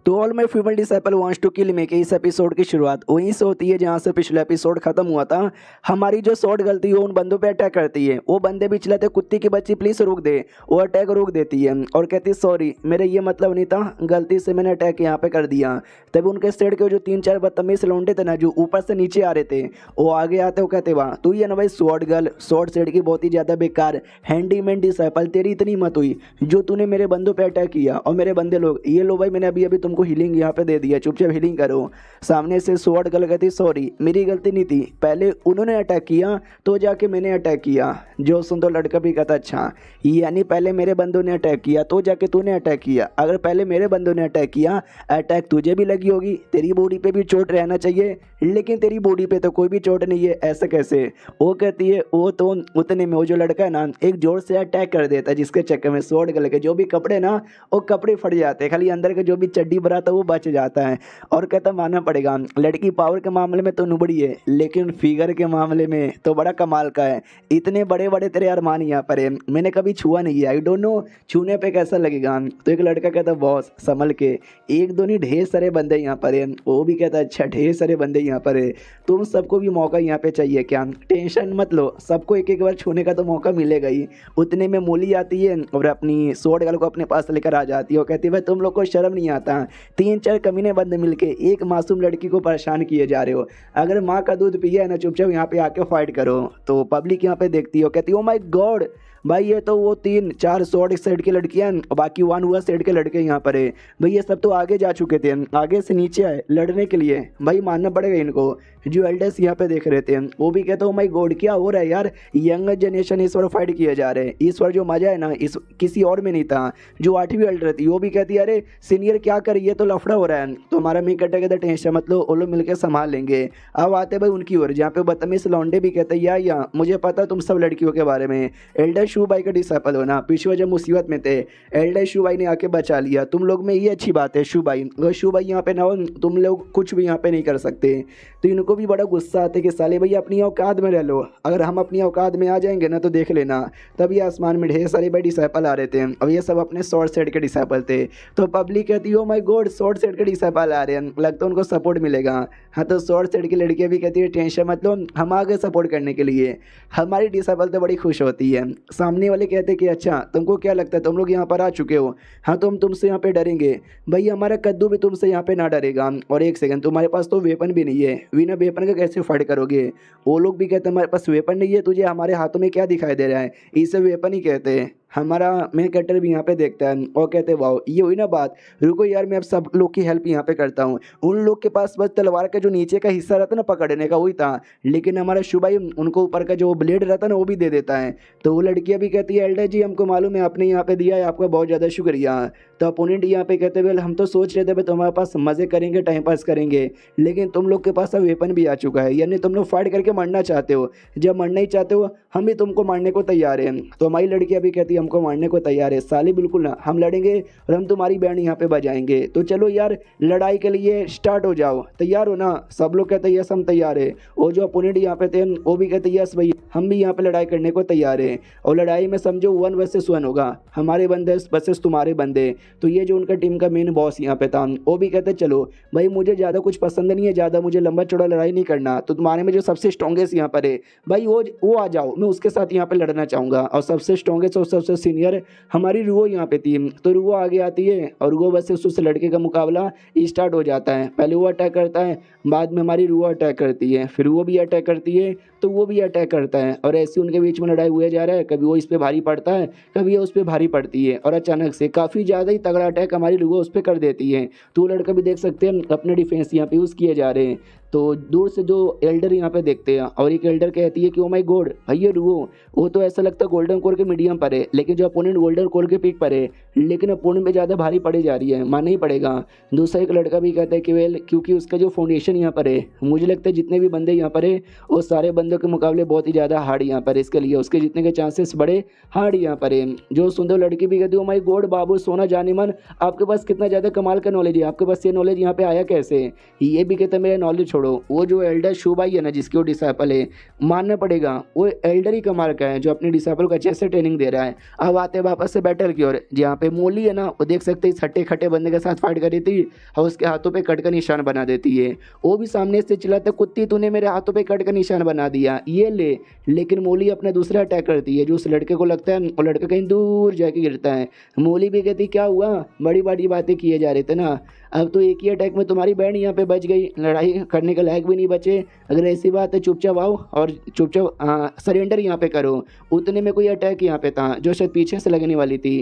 तो all my female disciple wants to kill me के इस एपिसोड की शुरुआत वहीं से होती है जहां से पिछला एपिसोड खत्म हुआ था। हमारी जो शॉर्ट गलती है उन बंदों पे अटैक करती है। वो बंदे भी चिल्लाते कुत्ती की बच्ची प्लीज रुक दे। वो अटैक रोक देती है और कहती है सॉरी मेरे ये मतलब नहीं था, गलती से मैंने अटैक यहाँ पे कर दिया। तभी उनके स्टेट के जो 3-4 बदतमीज लौंडे थे ना जो ऊपर से नीचे आ रहे थे, वो आगे आते वो कहते वाह तू ये ना भाई शॉर्ट गर्ल शॉर्ट सेट की बहुत ही ज़्यादा बेकार हैंडीमैन डिसाइपल, तेरी इतनी मत हुई जो तूने मेरे बंदों पे अटैक किया। और मेरे बंदे लोग ये लो भाई मैंने अभी अभी तुमको हीलिंग यहाँ पे दे दिया, चुपचाप हीलिंग करो। सामने से स्वॉर्ड गर्ल कहती सॉरी मेरी गलती नहीं थी, पहले उन्होंने अटैक किया तो जाके मैंने अटैक किया। जो सुन तो लड़का भी कहता अच्छा यानी पहले मेरे बंदों ने अटैक किया तो जाके तूने अटैक किया। अगर पहले मेरे बंदों ने अटैक किया अटैक तुझे भी लगी होगी, तेरी बॉडी पे भी चोट रहना चाहिए, लेकिन तेरी बॉडी पे तो कोई भी चोट नहीं है, ऐसे कैसे। वो कहती है वो तो उतने में वो जो लड़का है ना एक जोर से अटैक कर देता है जिसके चक्कर में स्वॉर्ड गर्ल के जो भी कपड़े ना वो कपड़े फट जाते हैं, खाली अंदर के जो भी चड्डी भरा था वो बच जाता है। और कहता मानना पड़ेगा लड़की पावर के मामले में तो नुबड़ी है लेकिन फिगर के मामले में तो बड़ा कमाल का है। इतने बड़े बड़े तेरे अरमान यहाँ पर है, मैंने कभी छुआ नहीं है, आई डोंट नो छूने पे कैसा लगेगा। तो एक लड़का कहता बॉस संभल के, एक दो नहीं ढेर सारे बंदे यहाँ पर है। वो भी कहता अच्छा ढेर सारे बंदे यहाँ पर है, तुम सबको भी मौका यहाँ पे चाहिए क्या, टेंशन मत लो, सबको एक एक बार छूने का तो मौका मिलेगा ही। उतने में मोली आती है और अपनी स्वॉर्ड गर्ल को अपने पास लेकर आ जाती है। वो कहती है भाई तुम लोग को शर्म नहीं आता, 3-4 कमीने बंदे मिलके एक मासूम लड़की को परेशान किए जा रहे हो। अगर माँ का दूध पिया है ना चुपचाप यहाँ पे आके फाइट करो। तो पब्लिक यहाँ पे देखती है, कहती है ओ माय गॉड भाई ये तो वो 3-4 स्वॉर्ड सेट की लड़कियां बाकी 1 हुआ सेट के लड़के यहाँ पर है। भाई ये सब तो आगे जा चुके थे, आगे से नीचे आए लड़ने के लिए, भाई मानना पड़ेगा इनको। जो एल्डर्स यहाँ पे देख रहे थे वो भी कहते हो माय गॉड क्या हो रहा है यार, यंग जनरेशन इस बार फाइट किए जा रहे हैं। इस बार जो मजा है ना इस किसी और में नहीं था। जो 8वीं एल्डर थी वो भी कहती है अरे सीनियर क्या कर ये तो लफड़ा हो रहा है। तो हमारा मी कहता कहता टेंशन मतलब वो लोग मिलकर संभाल लेंगे। अब आते भाई उनकी ओर जहाँ पे बदतमीज लौंडे भी कहते हैं या मुझे पता तुम सब लड़कियों के बारे में, एल्डर शू भाई का डिसाइपल हो ना, पिछले जब मुसीबत में थे एल्डर शू भाई ने आके बचा लिया तुम लोग में, ये अच्छी बात है शू भाई। अगर शू भाई यहाँ पे ना हो तुम लोग कुछ भी यहाँ पे नहीं कर सकते। तो इनको भी बड़ा गुस्सा आता है कि साले भैया अपनी औकात में रह लो, अगर हम अपनी औकात में आ जाएंगे ना तो देख लेना। तभी आसमान में ढेर सारे भाई डिसाइपल आ रहे थे और ये सब अपने शॉर्ट सेट के डिसाइपल थे। तो पब्लिक कहती है oh my God short set के डिसाइपल आ रहे हैं, लगता है उनको सपोर्ट मिलेगा। हाँ तो शॉर्ट सेट की लड़कियाँ भी कहती है टेंशन मतलब हम आ गए सपोर्ट करने के लिए। हमारी डिसाइपल तो बड़ी खुश होती है। सामने वाले कहते कि अच्छा तुमको क्या लगता है तुम लोग यहाँ पर आ चुके हो, हाँ तो हम तुमसे यहाँ पे डरेंगे। भाई हमारा कद्दू भी तुमसे यहाँ पे ना डरेगा। और एक सेकंड तुम्हारे पास तो वेपन भी नहीं है, बिना वेपन का कैसे फाइट करोगे। वो लोग भी कहते हैं हमारे पास वेपन नहीं है, तुझे हमारे हाथों में क्या दिखाई दे रहा है, इसे वेपन ही कहते हैं। हमारा मेन कैरेक्टर भी यहाँ पे देखता है और कहते हैं वाह ये हुई ना बात, रुको यार मैं अब सब लोग की हेल्प यहाँ पे करता हूँ। उन लोग के पास बस तलवार का जो नीचे का हिस्सा रहता है ना पकड़ने का वही था, लेकिन हमारा शुभाई उनको ऊपर का जो ब्लेड रहता है ना वो भी दे देता है। तो वो लड़कियाँ भी कहती है एल्डर जी हमको मालूम है आपने यहाँ पे दिया है, आपका बहुत ज़्यादा शुक्रिया। तो अपोनेंट यहाँ पे कहते हैं हम तो सोच रहे थे भाई तुम्हारे पास मज़े करेंगे टाइम पास करेंगे, लेकिन तुम लोग के पास अब वेपन भी आ चुका है, यानी तुम लोग फाइट करके मरना चाहते हो। जब मरना ही चाहते हो हम भी तुमको मारने को तैयार हैं। तो हमारी लड़कियाँ भी कहती है हमको मारने को तैयार है साली, बिल्कुल ना हम लड़ेंगे और हम तुम्हारी बैंड यहाँ पे बजाएंगे। तो चलो यार लड़ाई के लिए स्टार्ट हो जाओ, तैयार हो ना। सब लोग कहते हैं यस हम तैयार है। और जो अपोनेंट यहाँ पे थे वो भी कहते यस भाई हम भी यहाँ पे लड़ाई करने को तैयार है। और लड़ाई में समझो 1 वर्सेस 1 होगा, हमारे बंदे वर्सेस तुम्हारे बंदे। तो ये जो उनका टीम का मेन बॉस यहाँ पे था वो भी कहते चलो भाई मुझे ज़्यादा कुछ पसंद नहीं है, ज़्यादा मुझे लंबा चौड़ा लड़ाई नहीं करना, तो तुम्हारे में जो सबसे स्ट्रॉन्गेस्ट यहाँ पर है भाई वो आ जाओ, मैं उसके साथ यहाँ पे लड़ना चाहूँगा। और सबसे स्ट्रॉन्गेस्ट और सबसे सीनियर हमारी रुओ यहाँ पे थी। तो रुओ आगे आती है और रुओ वर्सेस उस लड़के का मुकाबला स्टार्ट हो जाता है। पहले वो अटैक करता है, बाद में हमारी रुओ अटैक करती है, फिर वो भी अटैक करती है तो वो भी अटैक करता है। और ऐसे उनके बीच में लड़ाई हुआ जा रहा है, कभी वो इस पे भारी पड़ता है कभी ये उस पे भारी पड़ती है। और अचानक से काफ़ी ज़्यादा ही तगड़ा अटैक हमारी रुओ उस पर कर देती है। तो वो लड़का भी देख सकते हैं अपने डिफेंस यहाँ पे यूज़ किए जा रहे हैं। तो दूर से जो एल्डर यहाँ पे देखते हैं और एक एल्डर कहती है कि ओ माय गॉड भाई ये रुओ वो तो ऐसा लगता है गोल्डन कोर के मीडियम पर है, लेकिन जो अपोनेंट गोल्डन कोर के पीक पर है, लेकिन अपोनेंट में ज़्यादा भारी पड़े जा रही है, मानना ही पड़ेगा। दूसरा एक लड़का भी कहता है कि वेल क्योंकि उसका जो फाउंडेशन यहाँ पर है, मुझे लगता है जितने भी बंदे यहाँ पर है वो सारे बंदों के मुकाबले बहुत ही ज़्यादा हार्ड यहाँ पर है, इसके लिए उसके जीतने के चांसेस बड़े हार्ड यहाँ पर है। जो सुंदर लड़की भी कहती है ओ माय गॉड बाबू सोना जाने मन आपके पास कितना ज़्यादा कमाल का नॉलेज है, आपके पास ये नॉलेज यहाँ पे आया कैसे। ये भी कहता है मेरा नॉलेज छोड़ो छोड़ो, वो जो एल्डर शुभाई है ना जिसकी वो डिसाइपल है, मानना पड़ेगा वो एल्डर ही कमाल का है जो अपने डिसाइपल को अच्छे से ट्रेनिंग दे रहा है। अब आते हैं वापस से बैटल की ओर, जहाँ पे मोली है ना वो देख सकते हैं इस हट्टे खट्टे बंदे के साथ फाइट कर रही थी और उसके हाथों पे कट का निशान बना देती है। वो भी सामने से चिल्लाता, कुत्ती तूने मेरे हाथों पे कट का निशान बना दिया, ये ले। लेकिन मोली अपना दूसरा अटैक करती है, जो उस लड़के को लगता है वो लड़का कहीं दूर जाके गिरता है। मोली भी कहती क्या हुआ, बड़ी बड़ी बातें किए जा रहे थे ना, अब तो एक ही अटैक में तुम्हारी बहन यहाँ पे बच गई, लड़ाई करने के लायक भी नहीं बचे। अगर ऐसी बात है चुपचाप आओ और चुपचाप सरेंडर यहाँ पे करो। उतने में कोई अटैक यहाँ पे था जो शायद पीछे से लगने वाली थी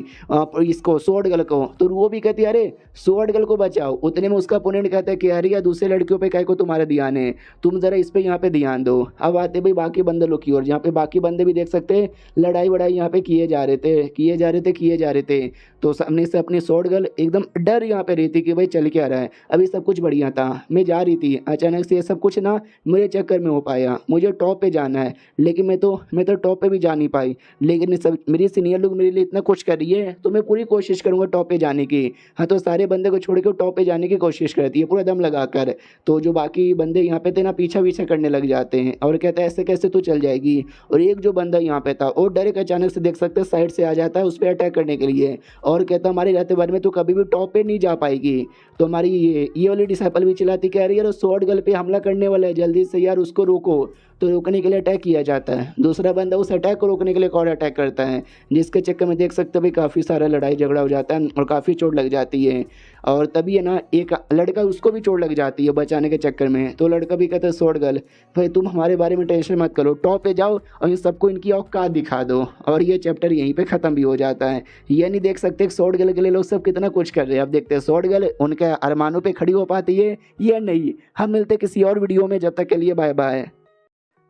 इसको स्वॉर्ड गर्ल को, तो वो भी कहती है अरे स्वॉर्ड गर्ल को बचाओ। उतने में उसका अपोनेंट कहता है कि अरे यार दूसरे लड़कियों पे काय को तुम्हारा ध्यान है, तुम जरा इस पे यहाँ पे ध्यान दो। अब आते भाई बाकी बंदे लोग की ओर, जहाँ पे बाकी बंदे भी देख सकते हैं लड़ाई वड़ाई यहाँ पे किए जा रहे थे। तो सामने से अपनी स्वॉर्ड गर्ल एकदम डर यहाँ पे रही थी कि भाई चल क्या रहा है। अभी सब कुछ बढ़िया था, मैं जा रही थी, अचानक से ये सब कुछ ना मेरे चक्कर में हो पाया। मुझे टॉप पे जाना है लेकिन मैं तो टॉप पे भी जा नहीं पाई। लेकिन सब मेरी सीनियर लोग मेरे लिए इतना कुछ कर रही है तो मैं पूरी कोशिश करूँगा टॉप पे जाने की। हाँ, तो सारे बंदे को छोड़ के टॉप पे जाने की कोशिश करती है पूरा दम लगा कर। तो जो बाकी बंदे यहाँ पे थे ना पीछा पीछा करने लग जाते हैं और कहते हैं ऐसे कैसे तू चल जाएगी। और एक जो बंदा यहाँ पे था और डायरेक्ट अचानक से देख सकते साइड से आ जाता है उस पर अटैक करने के लिए और कहता हमारे रहते बारे में तो कभी भी टॉप पे नहीं जा पाएगी। तो हमारी ये वाली डिसाइपल भी चिल्लाती कह रही है यार स्वॉर्ड गर्ल पे हमला करने वाला है, जल्दी से यार उसको रोको। तो रोकने के लिए अटैक किया जाता है, दूसरा बंदा उस अटैक को रोकने के लिए एक और अटैक करता है, जिसके चक्कर में देख सकते हो भाई काफ़ी सारा लड़ाई झगड़ा हो जाता है और काफ़ी चोट लग जाती है। और तभी है ना एक लड़का उसको भी चोट लग जाती है बचाने के चक्कर में। तो लड़का भी कहता है स्वॉर्ड गर्ल भाई तुम हमारे बारे में टेंशन मत करो, टॉप पे जाओ और इन सबको इनकी औकात दिखा दो। और ये चैप्टर यहीं पे ख़त्म भी हो जाता है। ये नहीं देख सकते स्वॉर्ड गर्ल के लिए लोग सब कितना कुछ कर रहे हैं। अब देखते हैं स्वॉर्ड गर्ल उनके अरमानों पे खड़ी हो पाती है या नहीं। हम मिलते किसी और वीडियो में, जब तक के लिए बाय बाय।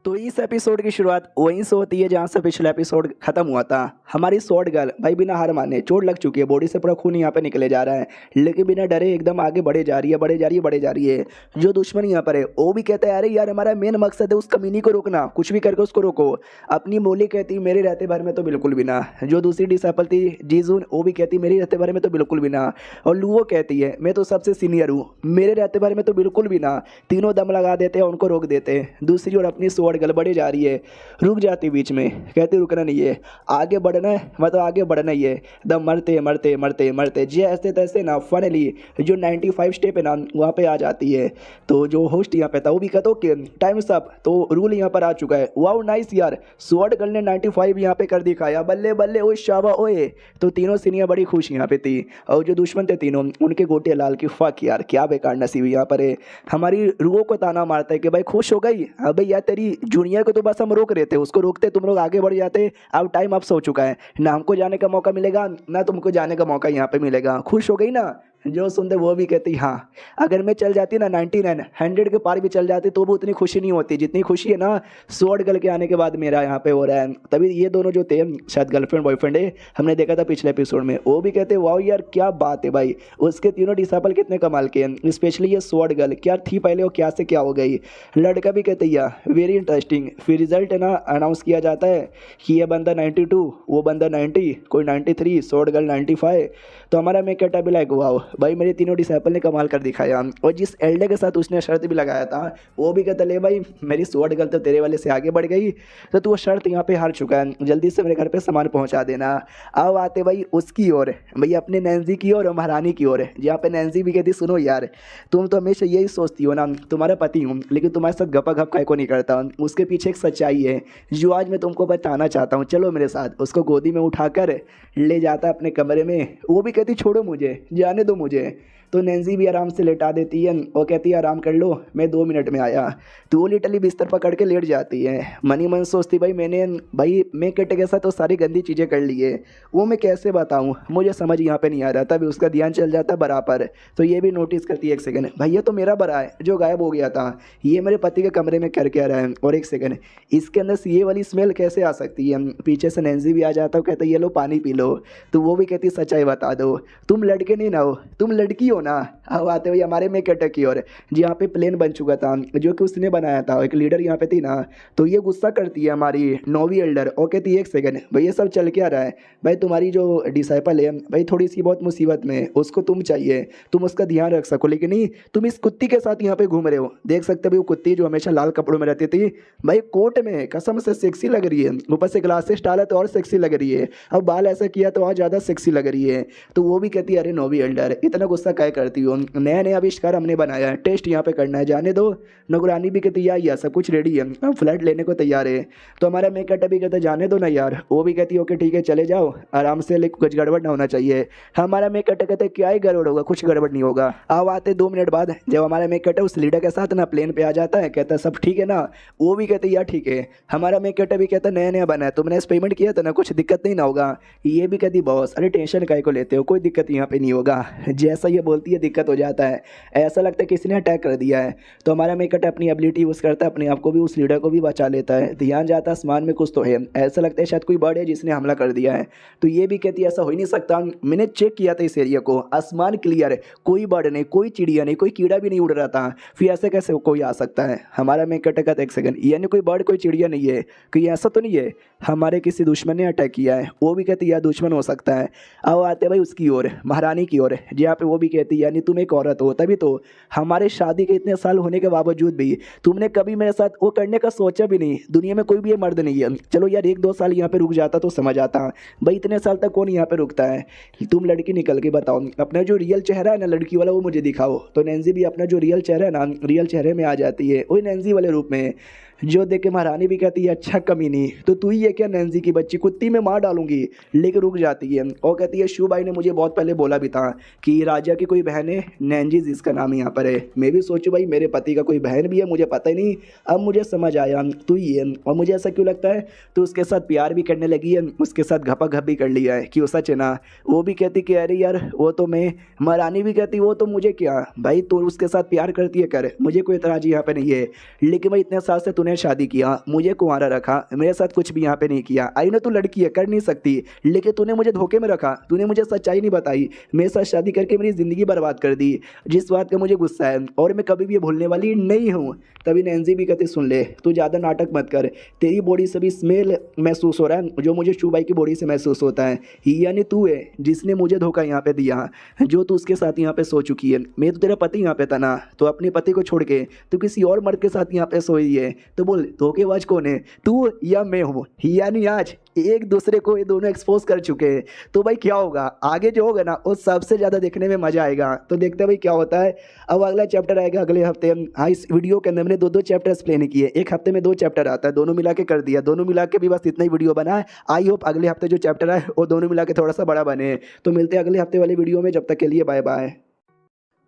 तो इस एपिसोड की शुरुआत वहीं से होती है जहाँ से पिछला एपिसोड खत्म हुआ था। हमारी स्वॉर्ड गर्ल भाई बिना हार माने, चोट लग चुकी है, बॉडी से पूरा खून यहाँ पे निकले जा रहा है, लेकिन बिना डरे एकदम आगे बढ़े जा रही है। जो दुश्मन यहाँ पर है वो भी कहता है अरे यार हमारा मेन मकसद है उस कमीनी को रोकना, कुछ भी करके उसको रोको। अपनी मोली कहती मेरे रहते बारे में तो बिल्कुल भी ना। जो दूसरी डिसाइपल थी जीजून वो भी कहती मेरे रहते बारे में तो बिल्कुल भी ना। और लुओ कहती है मैं तो सबसे सीनियर हूँ, मेरे रहते बारे में तो बिल्कुल भी ना। तीनों दम लगा देते हैं, उनको रोक देते हैं। दूसरी ओर अपनी स्वॉर्ड गर्ल बढ़े जा रही है, रुक जाती बीच में, कहती रुकना नहीं है, आगे बढ़ना है, मतलब आगे बढ़ना ही है। दम मरते मरते मरते मरते जैसे तैसे ना फाइनली जो 95 स्टेप है ना वहाँ पे आ जाती है। तो जो होस्ट यहाँ पे था वो भी कहता कि टाइम अप, तो रूल यहाँ पर आ चुका है। वाओ नाइस यार, स्वॉर्ड गर्ल ने 95 यहाँ पे कर दिखाया, बल्ले बल्ले ओए शाबा ओए। तो तीनों सीनियर बड़ी खुश यहाँ पे थी और जो दुश्मन थे तीनों उनके गोटे लाल की फक यार क्या बेकार नसीब यहाँ पर है। हमारी रूह को ताना मारता है कि भाई खुश हो गई, अब यार तेरी जूनियर को तो बस हम रोक रहे थे, उसको रोकते तुम लोग आगे बढ़ जाते। अब टाइम अप हो चुका है, ना हमको जाने का मौका मिलेगा ना तुमको जाने का मौका यहाँ पे मिलेगा। खुश हो गई ना। जो सुनते वो भी कहती हाँ, अगर मैं चल जाती ना 99 100 के पार भी चल जाती तो भी उतनी खुशी नहीं होती जितनी खुशी है ना स्वॉर्ड गर्ल के आने के बाद मेरा यहाँ पे हो रहा है। तभी ये दोनों जो थे शायद गर्लफ्रेंड बॉयफ्रेंड है, हमने देखा था पिछले एपिसोड में, वो भी कहते वाओ यार क्या बात है भाई, उसके तीनों डिसाइपल कितने कमाल के हैं, स्पेशली ये स्वॉर्ड गर्ल क्या थी पहले और क्या से क्या हो गई। लड़का भी कहते यार वेरी इंटरेस्टिंग। फिर रिजल्ट है ना अनाउंस किया जाता है कि ये बंदा 92, वो बंदा 90, कोई 93, स्वॉर्ड गर्ल 95। तो हमारा मैं कहता भी लाइक वाओ भाई मेरे तीनों डिसाइपल ने कमाल कर दिखाया। और जिस एल्डे के साथ उसने शर्त भी लगाया था वो भी कहता ले भाई मेरी स्वॉर्ड गर्ल तो तेरे वाले से आगे बढ़ गई, तो तू वो शर्त यहाँ पे हार चुका है, जल्दी से मेरे घर पे सामान पहुँचा देना। अब आते भाई उसकी ओर, भाई अपने नैन्सी की ओर और महारानी की ओर, जहाँ पे नैन्सी भी कहती सुनो यार तुम तो हमेशा यही सोचती हो ना तुम्हारा पति हूँ लेकिन तुम्हारे साथ गपा गप काय को नहीं करता, उसके पीछे एक सच्चाई है जो आज मैं तुमको बताना चाहता हूँ, चलो मेरे साथ। उसको गोदी में उठाकर ले जाता अपने कमरे में, वो भी कहती छोड़ो मुझे, जाने दो मुझे। तो नैन्सी भी आराम से लेटा देती है और कहती है आराम कर लो मैं 2 मिनट में आया। तो वो लिटरली बिस्तर पकड़ के लेट जाती है। मनी मन सोचती भाई मैं कटे के साथ तो सारी गंदी चीज़ें कर ली है, वो मैं कैसे बताऊँ, मुझे समझ यहाँ पे नहीं आ रहा। तभी उसका ध्यान चल जाता है बराबर। तो ये भी नोटिस करती है एक सेकंड, भाई ये तो मेरा बरा है जो गायब हो गया था, ये मेरे पति के कमरे में करके आ रहा है। और एक सेकंड इसके अंदर से ये वाली स्मेल कैसे आ सकती है। पीछे से नैन्सी भी आ जाता है, कहता है ये लो पानी पी लो। तो वो भी कहती सच्चाई बता दो, तुम लड़के नहीं ना हो तुम लड़की हो हो ना। अब आते हुए हमारे मेक अटैक की ओर, जी यहाँ पे प्लेन बन चुका था जो कि उसने बनाया था, एक लीडर यहाँ पे थी ना, तो ये गुस्सा करती है हमारी नोवी एल्डर और कहती है एक सेकंड भाई ये सब चल क्या रहा है, भाई तुम्हारी जो डिसाइपल है भाई थोड़ी सी बहुत मुसीबत में है, उसको तुम चाहिए, तुम उसका ध्यान रख सको, लेकिन नहीं तुम इस कुत्ती के साथ यहाँ पे घूम रहे हो। देख सकते हो भाई वो कुत्ती जो हमेशा लाल कपड़ों में रहती थी भाई कोट में कसम से सेक्सी लग रही है, ऊपर से ग्लासेस डाला तो और सेक्सी लग रही है, अब बाल ऐसा किया तो और ज़्यादा सेक्सी लग रही है। तो वो भी कहती है अरे नोवी एल्डर इतना गुस्सा क्या करती हो, नया नया आविष्कार हमने बनाया है, टेस्ट यहाँ पे करना है, जाने दो। नौकरानी भी कहती यार सब कुछ रेडी है, हम फ्लैट लेने को तैयार है। तो हमारा मेकअप भी कहता जाने दो ना यार, वो भी कहती ओके ठीक है चले जाओ आराम से, लेकिन कुछ गड़बड़ ना होना चाहिए। हमारा मेकअप कहते क्या ही गड़बड़ होगा, कुछ गड़बड़ नहीं होगा। अब आते 2 मिनट बाद जब हमारा मेकअप उस लीडर के साथ ना प्लेन पे आ जाता है, कहता है सब ठीक है ना, वो भी कहते यार ठीक है। हमारा मेकअप भी कहता नया नया बना है, तुमने इस पेमेंट किया था ना, कुछ दिक्कत नहीं ना होगा। ये भी कहती बॉस अरे टेंशन काहे को लेते हो, कोई दिक्कत यहाँ पे नहीं होगा। जैसा ये बोलती है दिक्कत हो जाता है, ऐसा लगता है किसी ने अटैक कर दिया है। तो हमारा मेकअप अपनी एबिलिटी यूज़ करता है, अपने आप को भी उस लीडर को भी बचा लेता है। ध्यान जाता है आसमान में कुछ तो है, ऐसा लगता है शायद कोई बर्ड है जिसने हमला कर दिया है। तो ये भी कहती है ऐसा हो ही नहीं सकता, मैंने चेक किया था इस एरिया को, आसमान क्लियर है, कोई बर्ड नहीं, कोई चिड़िया नहीं, कोई कीड़ा भी नहीं उड़ रहा था, फिर ऐसे कैसे कोई आ सकता है। हमारा मेकअप का एक सेकंड यानी कोई बर्ड कोई चिड़िया नहीं है, कि ऐसा तो नहीं है हमारे किसी दुश्मन ने अटैक किया है। वो भी कहती है यार दुश्मन हो सकता है। अब आते भाई उसकी ओर, महारानी की ओर, जहाँ पे वो भी कहती है यानी तुम एक औरत हो, तभी तो हमारे शादी के इतने साल होने के बावजूद भी तुमने कभी मेरे साथ वो करने का सोचा भी नहीं। दुनिया में कोई भी ये मर्द नहीं है, चलो यार 1-2 साल यहाँ पे रुक जाता तो समझ आता, भाई इतने साल तक कौन यहाँ पे रुकता है। तुम लड़की निकल के बताओ अपना जो रियल चेहरा है ना लड़की वाला, वो मुझे दिखाओ। तो नैन्सी भी अपना जो रियल चेहरा है ना, रियल चेहरे में आ जाती है, वही नैन्सी वाले रूप में, जो देख के महारानी भी कहती है अच्छा कमीनी तो तू ही है क्या नैन्सी की बच्ची, कुत्ती में मार डालूंगी। लेकिन रुक जाती है और कहती है शिव भाई ने मुझे बहुत पहले बोला भी था कि राजा की कोई बहन है नैन्जी जिसका नाम यहाँ पर है। मैं भी सोचूं भाई मेरे पति का कोई बहन भी है, मुझे पता ही नहीं, अब मुझे समझ आया तू ही है। और मुझे ऐसा क्यों लगता है तो उसके साथ प्यार भी करने लगी है, उसके साथ घपा भी कर लिया है कि वो सच है ना। वो भी कहती कि अरे यार वो तो मैं, महारानी भी कहती वो तो मुझे क्या भाई, तू उसके साथ प्यार करती है कर, मुझे कोई एतराज़ यहाँ पे नहीं है, लेकिन भाई इतने साल से तूने शादी किया, मुझे कुंवारा रखा, मेरे साथ कुछ भी यहाँ पे नहीं किया। आई ना तू लड़की है कर नहीं सकती, लेकिन तूने मुझे धोखे में रखा, तूने मुझे सच्चाई नहीं बताई, मेरे साथ शादी करके मेरी ज़िंदगी बर्बाद कर दी, जिस बात का मुझे गुस्सा है और मैं कभी भी ये भूलने वाली नहीं हूँ। तभी नैन्सी भी कहती सुन ले तू ज़्यादा नाटक मत कर, तेरी बॉडी से भी स्मेल महसूस हो रहा है जो मुझे शूबाई की बॉडी से महसूस होता है, यानी तू है जिसने मुझे धोखा यहाँ पे दिया, जो तू उसके साथ यहाँ पे सो चुकी है। मैं तो तेरा पति यहाँ पे था ना, तो अपने पति को छोड़ के तो किसी और मर्द के साथ यहाँ पे सोई है, तो बोल धोखेबाज कौन है, तू या मैं हूँ। यानी आज एक दूसरे को ये दोनों एक्सपोज कर चुके हैं, तो भाई क्या होगा आगे जो होगा ना वो सबसे ज़्यादा देखने में मज़ा आएगा। तो देखते हैं भाई क्या होता है। अब अगला चैप्टर आएगा अगले हफ्ते। हाँ इस वीडियो के अंदर मैंने 2-2 चैप्टर्स प्लान किए, एक हफ्ते में 2 चैप्टर आता है, दोनों मिला के कर दिया, दोनों मिला के भी बस इतना ही वीडियो बना है। आई होप अगले हफ्ते जो चैप्टर आए वो दोनों मिला के थोड़ा सा बड़ा बने। तो मिलते हैं अगले हफ्ते वाले वीडियो में, जब तक के लिए bye bye.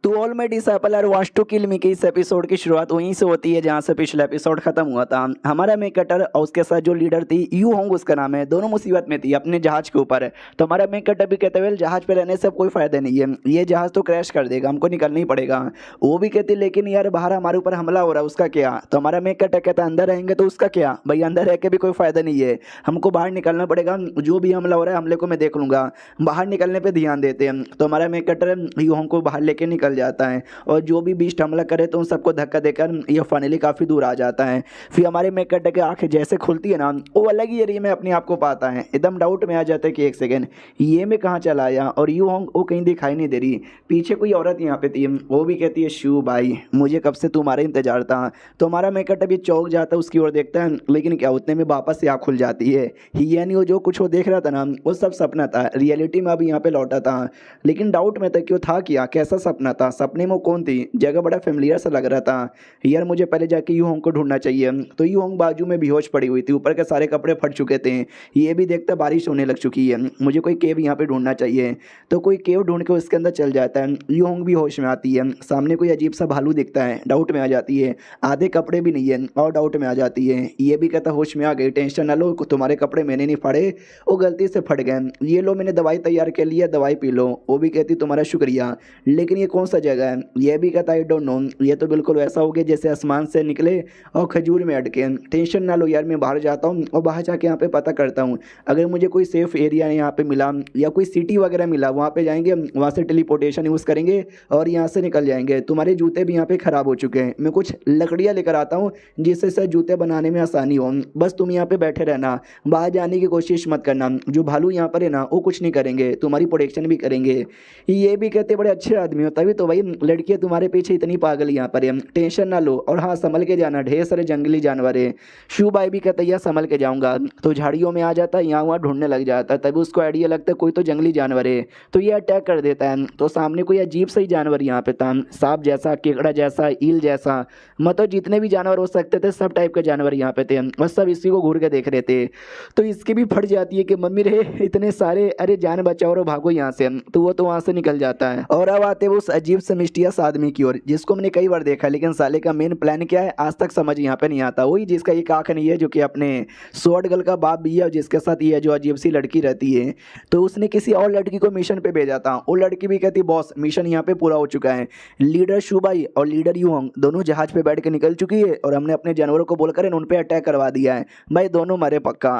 To all my disciple are wants to kill me की इस एपिसोड की शुरुआत वहीं से होती है जहां से पिछला एपिसोड खत्म हुआ था। हमारा मेक कटर और उसके साथ जो लीडर थी यू होंग उसका नाम है, दोनों मुसीबत में थी अपने जहाज के ऊपर। तो हमारा मेक कटर भी कहते हुए जहाज पे रहने से अब कोई फायदा नहीं है, ये जहाज तो क्रैश कर देगा, हमको निकलना ही पड़ेगा। वो भी कहती लेकिन यार बाहर हमारे ऊपर हमला हो रहा है उसका क्या। तो हमारा मेक कटर कहता अंदर रहेंगे तो उसका क्या, भाई अंदर रह के भी कोई फायदा नहीं है, हमको बाहर निकलना पड़ेगा, जो भी हमला हो रहा है हमले को मैं देख लूंगा, बाहर निकलने पर ध्यान देते हैं। तो हमारा मेक कटर यू होंग को बाहर लेके निकल जाता है और जो भी बीस्ट हमला करे तो उन सबको धक्का देकर ये फाइनली काफ़ी दूर आ जाता है। फिर हमारे मेक कटर की आंखें जैसे खुलती है ना वो अलग ही एरिया में अपने आप को पाता है, एकदम डाउट में आ जाता है कि एक सेकेंड ये मैं कहाँ चला आया, और यू होंग वो कहीं दिखाई नहीं दे रही। पीछे कोई औरत यहाँ पे थी, वो भी कहती है शिव भाई मुझे कब से तुम्हारा इंतजार था। तो हमारा मेक कटर भी चौंक जाता है, उसकी ओर देखता है, लेकिन क्या उतने में वापस से आँख खुल जाती है, यानी वो जो कुछ वो देख रहा था ना वो सब सपना था, रियलिटी में अभी यहाँ पे लौटा था। लेकिन डाउट में था कि वो था क्या, कैसा सपना था, सपने में वो कौन थी, जगह बड़ा फेमिलियर सा लग रहा था। यार मुझे पहले जाके यू होंग को ढूंढना चाहिए। तो यू होंग बाजू में बेहोश पड़ी हुई थी, ऊपर के सारे कपड़े फट चुके थे, ये भी देखता बारिश होने लग चुकी है, मुझे कोई केव यहाँ पे ढूंढना चाहिए। तो कोई केव ढूंढ के उसके अंदर चल जाता है। यू होंग भी होश में आती है, सामने कोई अजीब सा भालू दिखता है, डाउट में आ जाती है, आधे कपड़े भी नहीं है और डाउट में आ जाती है। ये भी कहता होश में आ गई, टेंशन ना लो, तुम्हारे कपड़े मैंने नहीं फाड़े, वो गलती से फट गए, ये लो मैंने दवाई तैयार कर लिया, दवाई पी लो। वो भी कहती तुम्हारा शुक्रिया, लेकिन ये कौन सा जगह है? ये भी कहता आई डोंट नो, ये तो बिल्कुल वैसा हो गया जैसे आसमान से निकले और खजूर में अटके। टेंशन ना लो यार, मैं बाहर जाता हूँ और बाहर जाके यहाँ पे पता करता हूँ, अगर मुझे कोई सेफ एरिया यहाँ पे मिला या कोई सिटी वगैरह मिला वहाँ पे जाएंगे, वहाँ से टेलीपोर्टेशन यूज़ करेंगे और यहाँ से निकल जाएंगे। तुम्हारे जूते भी यहाँ पे ख़राब हो चुके हैं, मैं कुछ लकड़ियाँ लेकर आता हूँ जिससे से जूते बनाने में आसानी हो। बस तुम यहाँ पे बैठे रहना, बाहर जाने की कोशिश मत करना। जो भालू यहाँ पर है ना वो कुछ नहीं करेंगे, तुम्हारी प्रोटेक्शन भी करेंगे। ये भी कहते बड़े अच्छे आदमी हो, तभी तो भाई लड़कियाँ तुम्हारे पीछे इतनी पागल यहाँ पर है। टेंशन ना लो, और हाँ संभल के जाना, ढेर सारे जंगली जानवर है। शू भाई भी कहता है यार संभल के जाऊँगा, तो झाड़ियों में आ जाता है, यहाँ वहाँ ढूंढने लग जाता है। तभी उसको आइडिया लगता है कोई तो जंगली जानवर है, तो ये अटैक कर देता है। तो सामने कोई अजीब सा ही जानवर यहाँ पे था, सांप जैसा, केकड़ा जैसा, ईल जैसा, मतलब जितने भी जानवर हो सकते थे सब टाइप के जानवर यहाँ पे थे, और सब इसी को घूर के देख रहे थे। तो इसकी भी फट जाती है कि मम्मी रे इतने सारे, अरे जान बचाओ और भागो यहाँ से। तो वो तो वहाँ से निकल जाता है और अब आते वो उस अजीब से मिस्टीरियस आदमी की ओर, जिसको मैंने कई बार देखा, लेकिन साले का मेन प्लान क्या है आज तक समझ यहाँ पे नहीं आता। वही जिसका एक आँख नहीं है, जो कि अपने स्वॉर्ड गर्ल का बाप भी है, और जिसके साथ ये जो अजीब सी लड़की रहती है। तो उसने किसी और लड़की को मिशन पे भेजा था, वो लड़की भी कहती बॉस मिशन यहाँ पे पूरा हो चुका है, लीडर शुबाई और लीडर यूहोंग दोनों जहाज पे बैठ के निकल चुकी है, और हमने अपने जानवरों को बोलकर उन पे अटैक करवा दिया है, भाई दोनों मरे पक्का।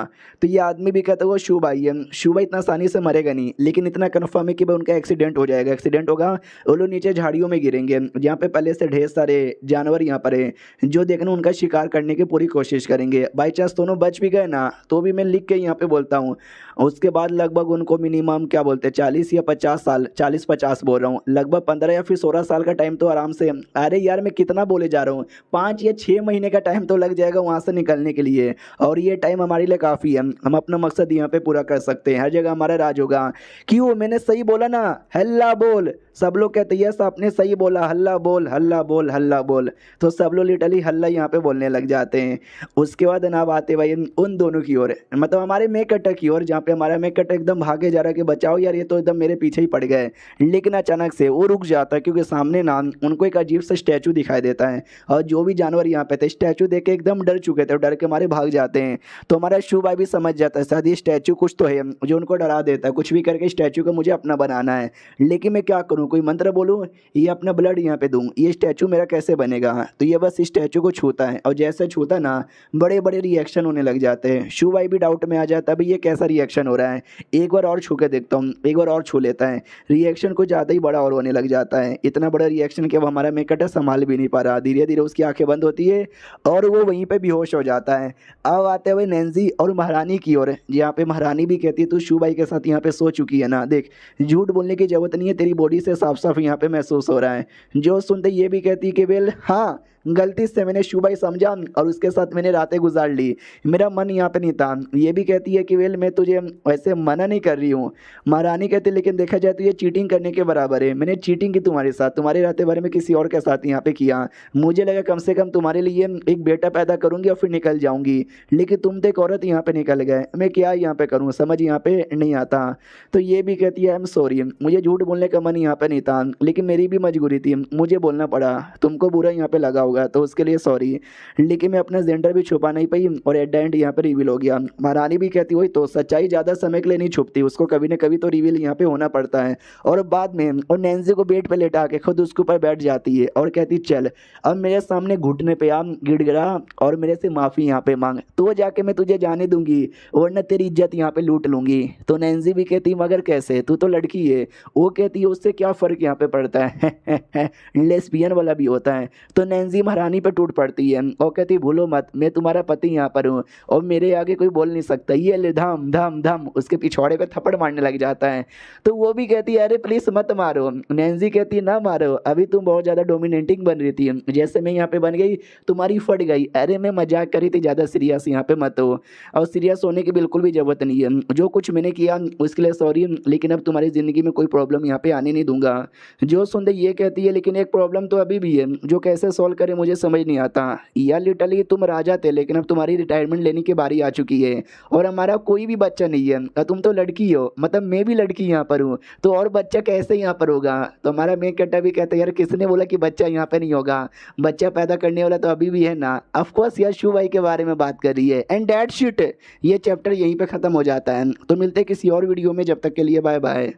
तो ये आदमी भी कहता है वो शुबाई है, शुबाई इतना आसानी से मरेगा नहीं, लेकिन इतना कन्फर्म है कि भाई उनका एक्सीडेंट हो जाएगा। एक्सीडेंट होगा, वो लोग नीचे झाड़ियों में गिरेंगे, जहाँ पे पहले से ढेर सारे जानवर यहाँ पर है, जो देखना उनका शिकार करने की पूरी कोशिश करेंगे। बाई चांस दोनों बच भी गए ना, तो भी मैं लिख के यहाँ पे बोलता हूँ। उसके बाद लगभग उनको मिनिमम क्या बोलते हैं 40 या 50 साल, 40-50 बोल रहा हूँ, लगभग 15 या फिर 16 साल का टाइम तो आराम से, अरे यार मैं कितना बोले जा रहा हूँ, 5 या 6 महीने का टाइम तो लग जाएगा वहाँ से निकलने के लिए, और ये टाइम हमारे लिए काफ़ी है, हम अपना मकसद यहाँ पे पूरा कर सकते हैं, हर जगह हमारा राज होगा। क्यों, मैंने सही बोला ना, हल्ला बोल। सब लोग कहते हैं यस आपने सही बोला, हल्ला बोल हल्ला बोल हल्ला बोल। तो सब लोग लिटरली हल्ला यहाँ पे बोलने लग जाते हैं। उसके बाद ना आते भाई उन दोनों की ओर, मतलब हमारे मेक कटर की ओर, जहाँ पे हमारा मेक कटर एकदम भागे जा रहा है कि बचाओ यार ये तो एकदम मेरे पीछे ही पड़ गए। लेकिन अचानक से वो रुक जाता है, क्योंकि सामने ना उनको एक अजीब सा स्टैचू दिखाई देता है, और जो भी जानवर यहाँ पे थे स्टैचू देख के एकदम डर चुके थे, डर के मारे भाग जाते हैं। तो हमारा शू भाई भी समझ जाता है शायद ये स्टैचू कुछ तो है जो उनको डरा देता है, कुछ भी करके स्टैचू को मुझे अपना बनाना है। लेकिन मैं क्या करूँ, कोई मंत्र बोलूँ, ये अपना ब्लड यहाँ पे दूँ, ये स्टैचू मेरा कैसे बनेगा। तो ये बस स्टैचू को छूता है, और जैसे छूता ना बड़े बड़े रिएक्शन होने लग जाते हैं। शू भाई भी डाउट में आ जाता है भाई ये कैसा रिएक्शन हो रहा है, एक बार और छू के देखता हूँ। एक बार और छू लेता है, रिएक्शन कुछ ज़्यादा ही बड़ा और होने लग जाता है, इतना बड़ा रिएक्शन कि वो हमारा मेकअप संभाल भी नहीं पा रहा। धीरे धीरे उसकी आंखें बंद होती है और वो वहीं पे बेहोश हो जाता है। अब आते हुए नैन्सी और महारानी की ओर, जहाँ पे महारानी भी कहती है तू शू भाई के साथ यहाँ पे सो चुकी है ना, देख झूठ बोलने की जरूरत नहीं है, तेरी बॉडी से साफ साफ यहाँ पे महसूस हो रहा है। जो सुनते ये भी कहती है कि वेल हाँ गलती से मैंने शू भाई समझा और उसके साथ मैंने रातें गुजार ली, मेरा मन यहाँ पे नहीं था। ये भी कहती है कि वेल मैं तुझे वैसे मना नहीं कर रही हूँ। महारानी कहती है लेकिन देखा जाए तो ये चीटिंग करने के बराबर है, मैंने चीटिंग की तुम्हारे साथ, तुम्हारे रातें भर में किसी और के साथ यहाँ पे किया। मुझे लगा कम से कम तुम्हारे लिए एक बेटा पैदा करूँगी और फिर निकल जाऊँगी, लेकिन तुम तो एक औरत यहाँ पे निकल गए, मैं क्या यहाँ पे करूँ, समझ यहाँ पे नहीं आता। तो ये भी कहती है आई एम सॉरी, मुझे झूठ बोलने का मन यहाँ पे नहीं था, लेकिन मेरी भी मजबूरी थी, मुझे बोलना पड़ा, तुमको बुरा यहाँ पे लगा होगा तो उसके लिए सॉरी, लेकिन मैं अपना जेंडर भी छुपा नहीं पाई और एट द एंड यहाँ पे रिवील हो गया। महारानी भी कहती वही तो, सच्चाई ज़्यादा समय के लिए नहीं छुपती, उसको कभी ना कभी तो रिवील यहाँ पे होना पड़ता है। और बाद में और नैन्सी को बेड पे लेटा के खुद उसके ऊपर बैठ जाती है और कहती चल अब मेरे सामने घुटने पे आ, गिड़गिड़ा और मेरे से माफ़ी यहाँ पे मांग, तो जाके मैं तुझे जाने दूंगी वरना तेरी इज्जत यहाँ पे लूट लूंगी। तो नैन्सी भी कहती मगर कैसे, तू तो लड़की है। वो कहती है उससे क्या फ़र्क यहाँ पे पड़ता है लेस्बियन वाला भी होता है। तो नैन्सी महारानी पे टूट पड़ती है और कहती भूलो मत मैं तुम्हारा पति यहाँ पर हूँ और मेरे आगे कोई बोल नहीं सकता, ये ले धम धम धम उसके पिछवाड़े पे थप्पड़ मारने लग जाता है। तो वो भी कहती है अरे प्लीज मत मारो। नैन्सी कहती है ना मारो, अभी तुम बहुत ज़्यादा डोमिनेटिंग बन रही थी, जैसे मैं यहाँ पे बन गई तुम्हारी फट गई। अरे मैं मजाक करी थी, ज़्यादा सीरियस यहाँ पे मत हो, और सीरियस होने की बिल्कुल भी ज़रूरत नहीं है। जो कुछ मैंने किया उसके लिए सॉरी, लेकिन अब तुम्हारी ज़िंदगी में कोई प्रॉब्लम यहाँ पे आने नहीं दूंगा। जो सुनते ये कहती है लेकिन एक प्रॉब्लम तो अभी भी है जो कैसे सॉल्व करे मुझे समझ नहीं आता। यार लिटरली तुम राजा थे लेकिन अब तुम्हारी रिटायरमेंट लेने की बारी आ चुकी है और हमारा कोई भी बच्चा नहीं है, और तुम तो लड़की हो, मतलब मैं भी लड़की यहाँ पर हूँ, तो और बच्चा कैसे यहाँ पर होगा। तो हमारा मेन कट्टा भी कहता है यार किसने बोला कि बच्चा यहाँ पे नहीं होगा, बच्चा पैदा करने वाला तो अभी भी है ना। ऑफकोर्स यार शू भाई के बारे में बात कर रही है एंड दैट शिट। ये चैप्टर यहीं पे ख़त्म हो जाता है। तो मिलते हैं किसी और वीडियो में, जब तक के लिए bye bye.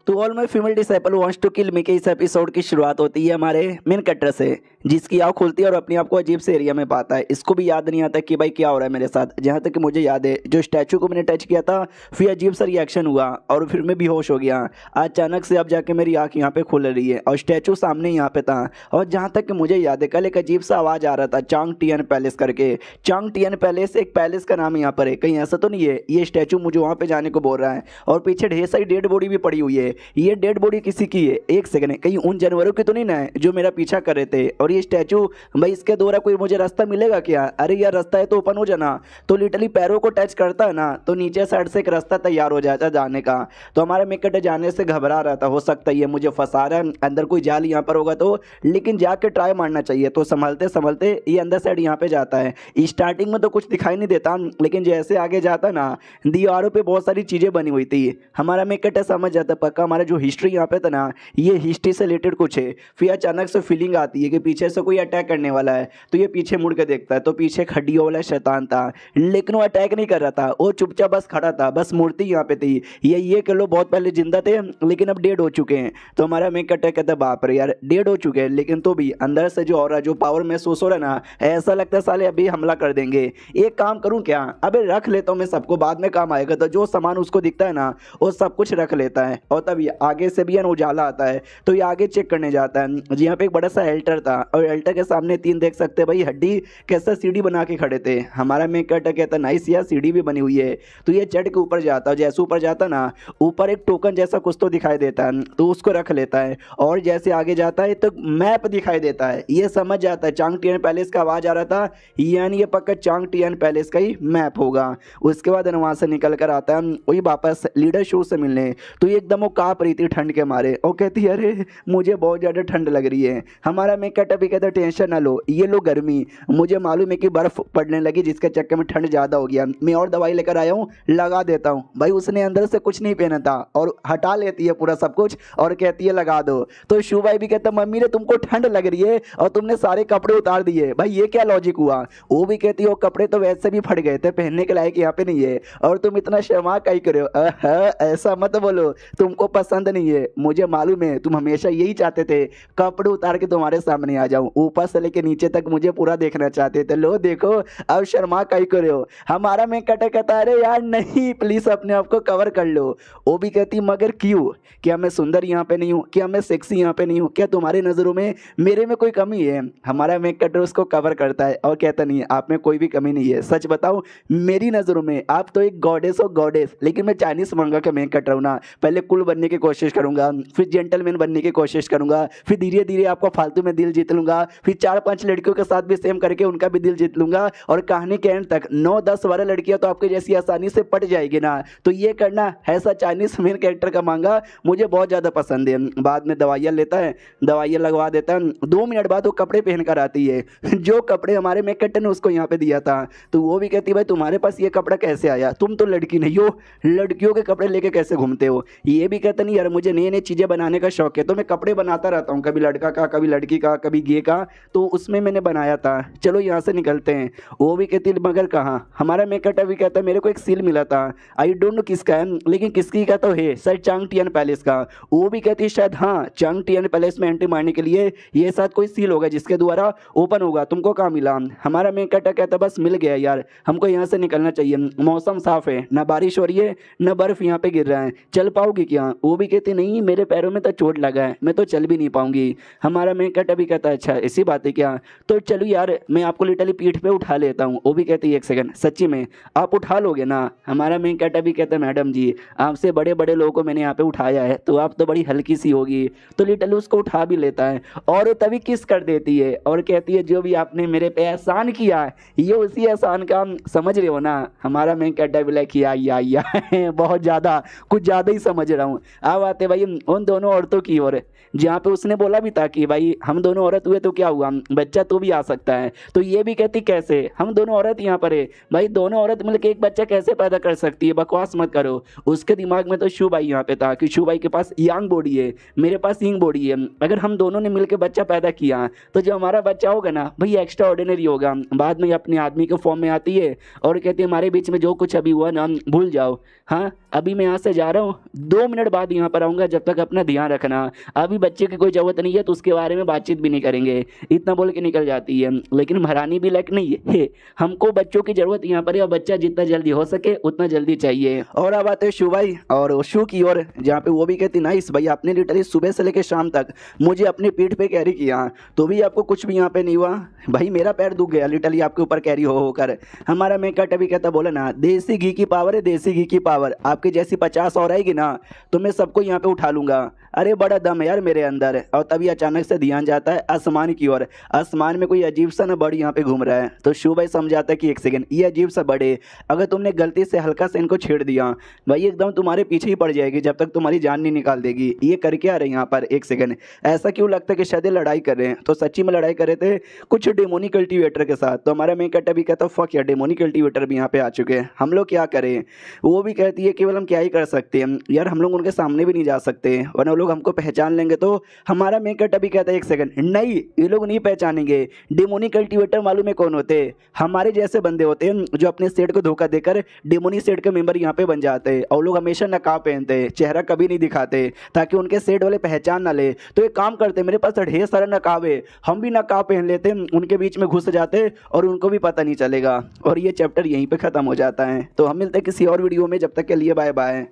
To all my female disciple wants to kill me के इस एपिसोड की शुरुआत होती है हमारे मेन कैरेक्टर से, जिसकी आँख खुलती है और अपने आप को अजीब से एरिया में पाता है। इसको भी याद नहीं आता कि भाई क्या हो रहा है मेरे साथ। जहाँ तक कि मुझे याद है, जो स्टैचू को मैंने टच किया था फिर अजीब सा रिएक्शन हुआ और फिर मैं बेहोश हो गया। अचानक से अब जाके मेरी आँख यहाँ पे खुल रही है और स्टैचू सामने यहाँ पे था। और जहाँ तक कि मुझे याद है, कल एक अजीब सा आवाज़ आ रहा था चांग टियन पैलेस करके। चांग टियन पैलेस एक पैलेस का नाम यहाँ पर है, कहीं ऐसा तो नहीं है ये स्टैचू मुझे वहाँ पे जाने को बोल रहा है। और पीछे ढेर सारी डेड बॉडी भी पड़ी हुई है। ये डेड बॉडी किसी की है? एक सेकंड, कहीं उन जानवरों की तो नहीं ना है जो मेरा पीछा कर रहे थे? और ये स्टैचू भाई, इसके द्वारा कोई मुझे रास्ता मिलेगा क्या? अरे यार रास्ता है तो ओपन हो जाना। तो लिटरली पैरों को टच करता है ना तो नीचे साइड से एक रास्ता तैयार हो जाता है जाने का। तो हमारा मेकट जाने से घबरा रहा था, हो सकता है ये मुझे फंसा रहा है, अंदर कोई जाल यहाँ पर होगा तो, लेकिन जाके ट्राई मारना चाहिए। तो संभलते संभलते ये अंदर साइड यहाँ पे जाता है। स्टार्टिंग में तो कुछ दिखाई नहीं देता, लेकिन जैसे आगे जाता ना दीवारों पे बहुत सारी चीज़ें बनी हुई थी। हमारा मेकट समझ जाता पक्का हमारा जो हिस्ट्री यहाँ पे था ना ये हिस्ट्री से रिलेटेड कुछ है। फिर अचानक से फीलिंग आती है कि पीछे से कोई अटैक करने वाला है। तो ये पीछे मुड़ के देखता है तो पीछे खड्डियों वाला शैतान था, लेकिन वो अटैक नहीं कर रहा था, वो चुपचाप बस खड़ा था। बस मूर्ति यहाँ पे थी। ये कह लो बहुत पहले जिंदा थे लेकिन अब डेड हो चुके हैं। तो हमारा मेक अटैक कहता है बाप रे यार डेड हो चुके हैं, लेकिन तो भी अंदर से जो और जो पावर महसूस हो रहा है ना, ऐसा लगता है साले अभी हमला कर देंगे। एक काम करूँ क्या, अबे रख लेता हूँ मैं सबको, बाद में काम आएगा। तो जो सामान उसको दिखता है ना वो सब कुछ रख लेता है। और तभी आगे से भी उजाला आता है तो ये आगे चेक करने जाता है। जी यहाँ पे एक बड़ा सा एल्टर था और एल्टर के सामने तीन देख सकते हैं भाई हड्डी कैसा सीढ़ी बना के खड़े थे। हमारा मेकट कहता नाइस यार सीढ़ी भी बनी हुई है। तो ये चढ़ के ऊपर जाता है, जैसे ऊपर जाता ना ऊपर एक टोकन जैसा कुछ तो दिखाई देता है तो उसको रख लेता है। और जैसे आगे जाता है तो मैप दिखाई देता है। ये समझ जाता है चांग टियन पैलेस का आवाज़ आ रहा था, यानी ये पक्का चांग टियन पैलेस का ही मैप होगा। उसके बाद वहाँ से निकल कर आता है वही वापस लीडर शू से मिलने। तो ये एकदम वो काँप रही थी ठंड के मारे और कहती है अरे मुझे बहुत ज़्यादा ठंड लग रही है। हमारा मेकट भी कहता टेंशन ना लो, ये लो गर्मी, मुझे मालूम है कि बर्फ़ पड़ने लगी जिसके चक्कर में ठंड ज़्यादा हो गया, मैं और दवाई लेकर आया हूँ लगा देता हूँ। भाई उसने अंदर से कुछ नहीं पहना था और हटा लेती है पूरा सब कुछ और कहती है लगा दो। तो शू भाई भी कहता मम्मी ने तुमको ठंड लग रही है और तुमने सारे कपड़े उतार दिए, भाई ये क्या लॉजिक हुआ? वो भी कहती है वो कपड़े तो वैसे भी फट गए थे, पहनने के लायक यहाँ पे नहीं है और तुम इतना शर्मा काहे कर रहे हो? ऐसा मत बोलो, तुमको पसंद नहीं है, मुझे मालूम है तुम हमेशा यही चाहते थे कपड़े उतार के तुम्हारे सामने आ जाऊं, ऊपर से लेके नीचे तक मुझे पूरा देखना चाहते थे, लो देखो अब शर्मा काहे कर रहे हो? हमारा मैं कटे कहता अरे यार नहीं प्लीज अपने आप को कवर कर लो। वो भी कहती मगर क्यों, क्या मैं सुंदर यहाँ पे नहीं हूँ, क्या मैं सेक्सी यहाँ पे नहीं हूँ, क्या तुम्हारी नज़रों में मेरे में कोई कमी है? हमारा मेक कटर उसको कवर करता है और कहता नहीं आप में कोई भी कमी नहीं है, सच बताओ मेरी नज़रों में आप तो एक गॉडेस हो गॉडेस, लेकिन मैं चाइनीज मंगा के मेक कट रहा हूँ ना, पहले कुल बनने की कोशिश करूंगा, फिर जेंटलमैन बनने की कोशिश करूंगा, फिर धीरे धीरे आपको फालतू में दिल जीत लूंगा, फिर 4-5 लड़कियों के साथ भी सेम करके उनका भी दिल जीत लूंगा और कहानी के एंड तक 9-10-12 लड़कियां तो आपके जैसी आसानी से पट जाएगी ना। तो ये करना ऐसा चाइनीज मेन कैरेक्टर का मांगा मुझे बहुत ज़्यादा पसंद है। बाद में दवाइयाँ लेता है, दवाइयाँ लगवा देता है, 2 मिनट बाद वो कपड़े पहन कर आती है जो कपड़े हमारे मेकट ने उसको यहाँ पे दिया था। तो वो भी कहती भाई तुम्हारे पास ये कपड़ा कैसे आया, तुम तो लड़की नहीं हो, लड़कियों के कपड़े लेके कैसे घूमते हो? ये भी कहता नहीं यार मुझे नई नई चीज़ें बनाने का शौक है तो मैं कपड़े बनाता रहता हूँ, कभी लड़का का कभी लड़की का कभी गे का, तो उसमें मैंने बनाया था, चलो यहाँ से निकलते हैं। वो भी कहती मगर कहाँ? हमारा मेकट भी कहता है मेरे को एक सील मिला था, आई डोंट नो किसका है लेकिन किसकी का तो है, शायद चांग टियन पैलेस का। वो भी कहती है शायद हाँ चांग टियन पैलेस में एंट्री मारने के लिए ये साथ कोई सील होगा जिसके द्वारा ओपन होगा, तुमको कहाँ मिला? हमारा मेकट कहता बस मिल गया यार, हमको यहाँ से निकलना चाहिए, मौसम साफ है, ना बारिश हो रही है ना बर्फ यहाँ पे गिर रहा है, चल पाओगी क्या? वो भी कहती नहीं मेरे पैरों में तो चोट लगा है, मैं तो चल भी नहीं पाऊंगी। हमारा मेकट अभी कहता है अच्छा ऐसी बात है क्या, तो चलो यार मैं आपको लिटरली पीठ पे उठा लेता हूँ। वो भी कहती है एक सेकंड सच्ची में आप उठा लोगे ना? हमारा मेकट अभी कहता है मैडम जी आपसे बड़े बड़े लोगों को मैंने यहाँ पे उठाया है तो आप तो बड़ी हल्की सी होगी। तो लिटरली उसको उठा भी लेता है और तभी किस कर देती है और कहती है जो भी आपने मेरे पे एहसान किया है ये उसी एहसान का समझ रहे हो ना? हमारा मेकट भी लाइक या बहुत ज़्यादा कुछ ज़्यादा ही समझ रहा हूँ। अब आते भाई उन दोनों औरतों की ओर जहाँ पे उसने बोला भी था कि भाई हम दोनों औरत औरत हुए तो क्या हुआ, बच्चा तो भी आ सकता है। तो ये भी कहती कैसे, हम दोनों औरत यहाँ पर है भाई, दोनों औरत मिलकर एक बच्चा कैसे पैदा कर सकती है, बकवास मत करो। उसके दिमाग में तो शू भाई यहाँ पे था कि शू भाई के पास यांग बॉडी है, मेरे पास यंग बॉडी है, अगर हम दोनों ने मिलकर बच्चा पैदा किया तो जो हमारा बच्चा होगा ना भाई एक्स्ट्रा ऑर्डिनरी होगा। बाद में अपने आदमी के फॉर्म में आती है और कहती है हमारे बीच में जो कुछ अभी हुआ ना भूल जाओ। हाँ अभी मैं यहाँ से जा रहा हूँ, 2 मिनट बाद यहाँ पर आऊँगा, जब तक अपना ध्यान रखना, अभी बच्चे की कोई ज़रूरत नहीं है तो उसके बारे में बातचीत भी नहीं करेंगे। इतना बोल के निकल जाती है। लेकिन महारानी भी लाइक नहीं है, हमको बच्चों की ज़रूरत यहाँ पर है और बच्चा जितना जल्दी हो सके उतना जल्दी चाहिए। और अब आते हैं शू भाई और शू की ओर, जहाँ पे वो भी कहती नाइस भाई आपने लिटरली सुबह से लेकर शाम तक मुझे अपनी पीठ पे कैरी किया तो भी आपको कुछ भी यहाँ पे नहीं हुआ। भाई मेरा पैर दुख गया लिटरली आपके ऊपर कैरी हो होकर। हमारा मेकअप अभी कहता बोला ना देसी घी की पावर है, देसी घी की पावर, आपके जैसी 50 और आएगी ना तो मैं सबको यहाँ पे उठा लूंगा। अरे बड़ा दम है यार मेरे अंदर। और तभी अचानक से ध्यान जाता है आसमान की ओर, आसमान में कोई अजीब सा ना बर्ड यहाँ पे घूम रहा है। तो शू भाई समझाता है कि एक सेकंड, ये अजीब सा बर्ड है, अगर तुमने गलती से हल्का से इनको छेड़ दिया भाई एकदम तुम्हारे पीछे ही पड़ जाएगी जब तक तुम्हारी जान नहीं निकाल देगी। ये करके आ रहे हैं यहाँ पर, एक सेकंड ऐसा क्यों लगता है कि शायद ये लड़ाई कर रहे हैं। तो सच्ची में लड़ाई कर रहे थे कुछ डेमोनी कल्टीवेटर के साथ। तो हमारा मेन कट्टा भी कहता फक यार डेमोनी कल्टीवेटर भी यहाँ पे आ चुके हैं, हम लोग क्या करें। वो भी कहती है केवल हम क्या ही कर सकते हैं यार, हम लोग उनके सामने भी नहीं जा सकते वरना वो लोग हमको पहचान लेंगे। तो हमारा मेकअप अभी कहता है एक सेकंड नहीं ये लोग नहीं पहचानेंगे, डेमोनी कल्टीवेटर मालूम है कौन होते हैं, हमारे जैसे बंदे होते हैं जो अपने सेट को धोखा देकर डेमोनी सेट के मेंबर यहाँ पे बन जाते हैं। और लोग हमेशा नकाब पहनते हैं, चेहरा कभी नहीं दिखाते ताकि उनके सेट वाले पहचान ना ले। तो एक काम करते, मेरे पास ढेर सारा नकाब है, हम भी नकाब पहन लेते हैं, उनके बीच में घुस जाते और उनको भी पता नहीं चलेगा। और ये चैप्टर यहीं पे खत्म हो जाता है। तो हम मिलते हैं किसी और वीडियो में, जब तक के लिए बाय बाय।